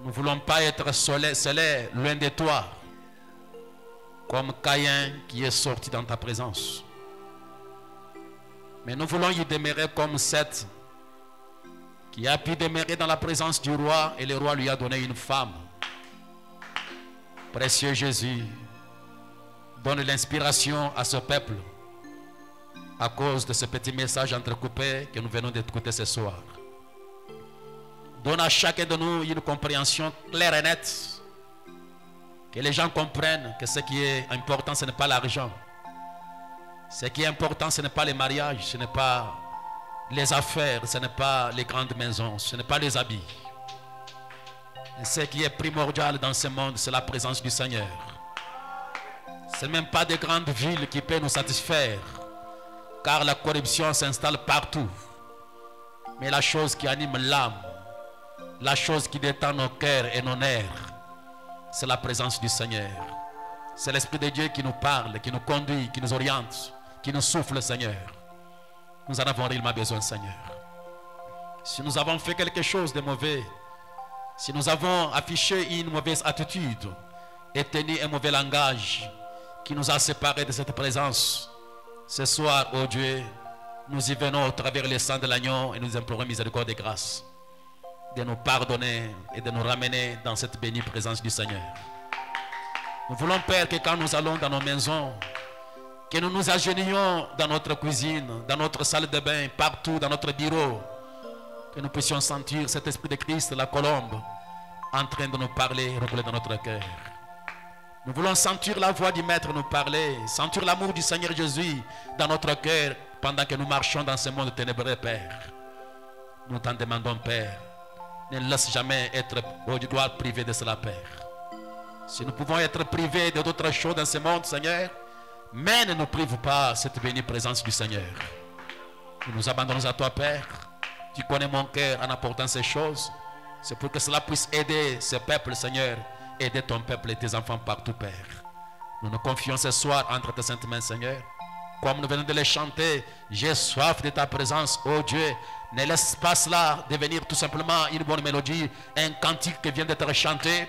Nous ne voulons pas être scellés loin de toi, comme Caïn qui est sorti dans ta présence. Mais nous voulons y demeurer comme Seth, qui a pu demeurer dans la présence du roi et le roi lui a donné une femme. Précieux Jésus, donne l'inspiration à ce peuple à cause de ce petit message entrecoupé que nous venons d'écouter ce soir. Donne à chacun de nous une compréhension claire et nette, que les gens comprennent que ce qui est important, ce n'est pas l'argent. Ce qui est important, ce n'est pas les mariages, ce n'est pas les affaires, ce n'est pas les grandes maisons, ce n'est pas les habits. Et ce qui est primordial dans ce monde, c'est la présence du Seigneur. Ce n'est même pas des grandes villes qui peuvent nous satisfaire, car la corruption s'installe partout. Mais la chose qui anime l'âme, la chose qui détend nos cœurs et nos nerfs, c'est la présence du Seigneur. C'est l'Esprit de Dieu qui nous parle, qui nous conduit, qui nous oriente, qui nous souffle, Seigneur. Nous en avons réellement besoin, Seigneur. Si nous avons fait quelque chose de mauvais, si nous avons affiché une mauvaise attitude et tenu un mauvais langage qui nous a séparés de cette présence, ce soir, ô Dieu, nous y venons au travers le sang de l'agneau et nous implorons miséricorde et grâce de nous pardonner et de nous ramener dans cette bénie présence du Seigneur. Nous voulons, Père, que quand nous allons dans nos maisons, que nous nous agenouillions dans notre cuisine, dans notre salle de bain, partout, dans notre bureau, que nous puissions sentir cet esprit de Christ, la colombe, en train de nous parler, rouler dans notre cœur. Nous voulons sentir la voix du Maître nous parler, sentir l'amour du Seigneur Jésus dans notre cœur pendant que nous marchons dans ce monde ténébreux, Père. Nous t'en demandons, Père, ne laisse jamais être au gloire privé de cela, Père. Si nous pouvons être privés de d'autres choses dans ce monde, Seigneur, mais ne nous prive pas cette bénie présence du Seigneur. Nous nous abandonnons à toi, Père. Tu connais mon cœur en apportant ces choses. C'est pour que cela puisse aider ce peuple, Seigneur. Aider ton peuple et tes enfants partout, Père. Nous nous confions ce soir entre tes saintes mains, Seigneur. Comme nous venons de les chanter, j'ai soif de ta présence, oh Dieu. Ne laisse pas cela devenir tout simplement une bonne mélodie, un cantique qui vient d'être chanté,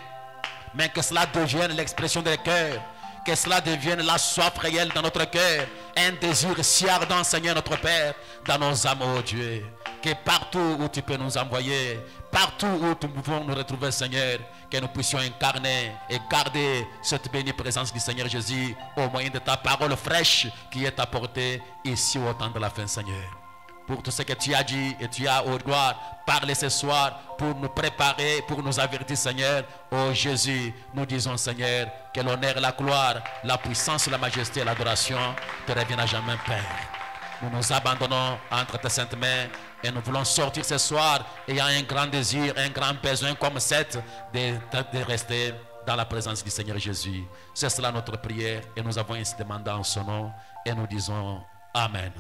mais que cela devienne l'expression des cœurs Que cela devienne la soif réelle dans notre cœur. Un désir si ardent, Seigneur notre Père, dans nos âmes, oh Dieu. Que partout où tu peux nous envoyer, partout où nous pouvons nous retrouver, Seigneur, que nous puissions incarner et garder cette bénie présence du Seigneur Jésus au moyen de ta parole fraîche qui est apportée ici au temps de la fin, Seigneur. Pour tout ce que tu as dit et tu as, oh gloire, parlé ce soir pour nous préparer, pour nous avertir, Seigneur. Oh Jésus, nous disons, Seigneur, que l'honneur, la gloire, la puissance, la majesté et l'adoration te reviennent à jamais, Père. Nous nous abandonnons entre tes saintes mains et nous voulons sortir ce soir ayant un grand désir, un grand besoin comme cette de rester dans la présence du Seigneur Jésus. C'est cela notre prière et nous avons ainsi demandé en son nom et nous disons Amen.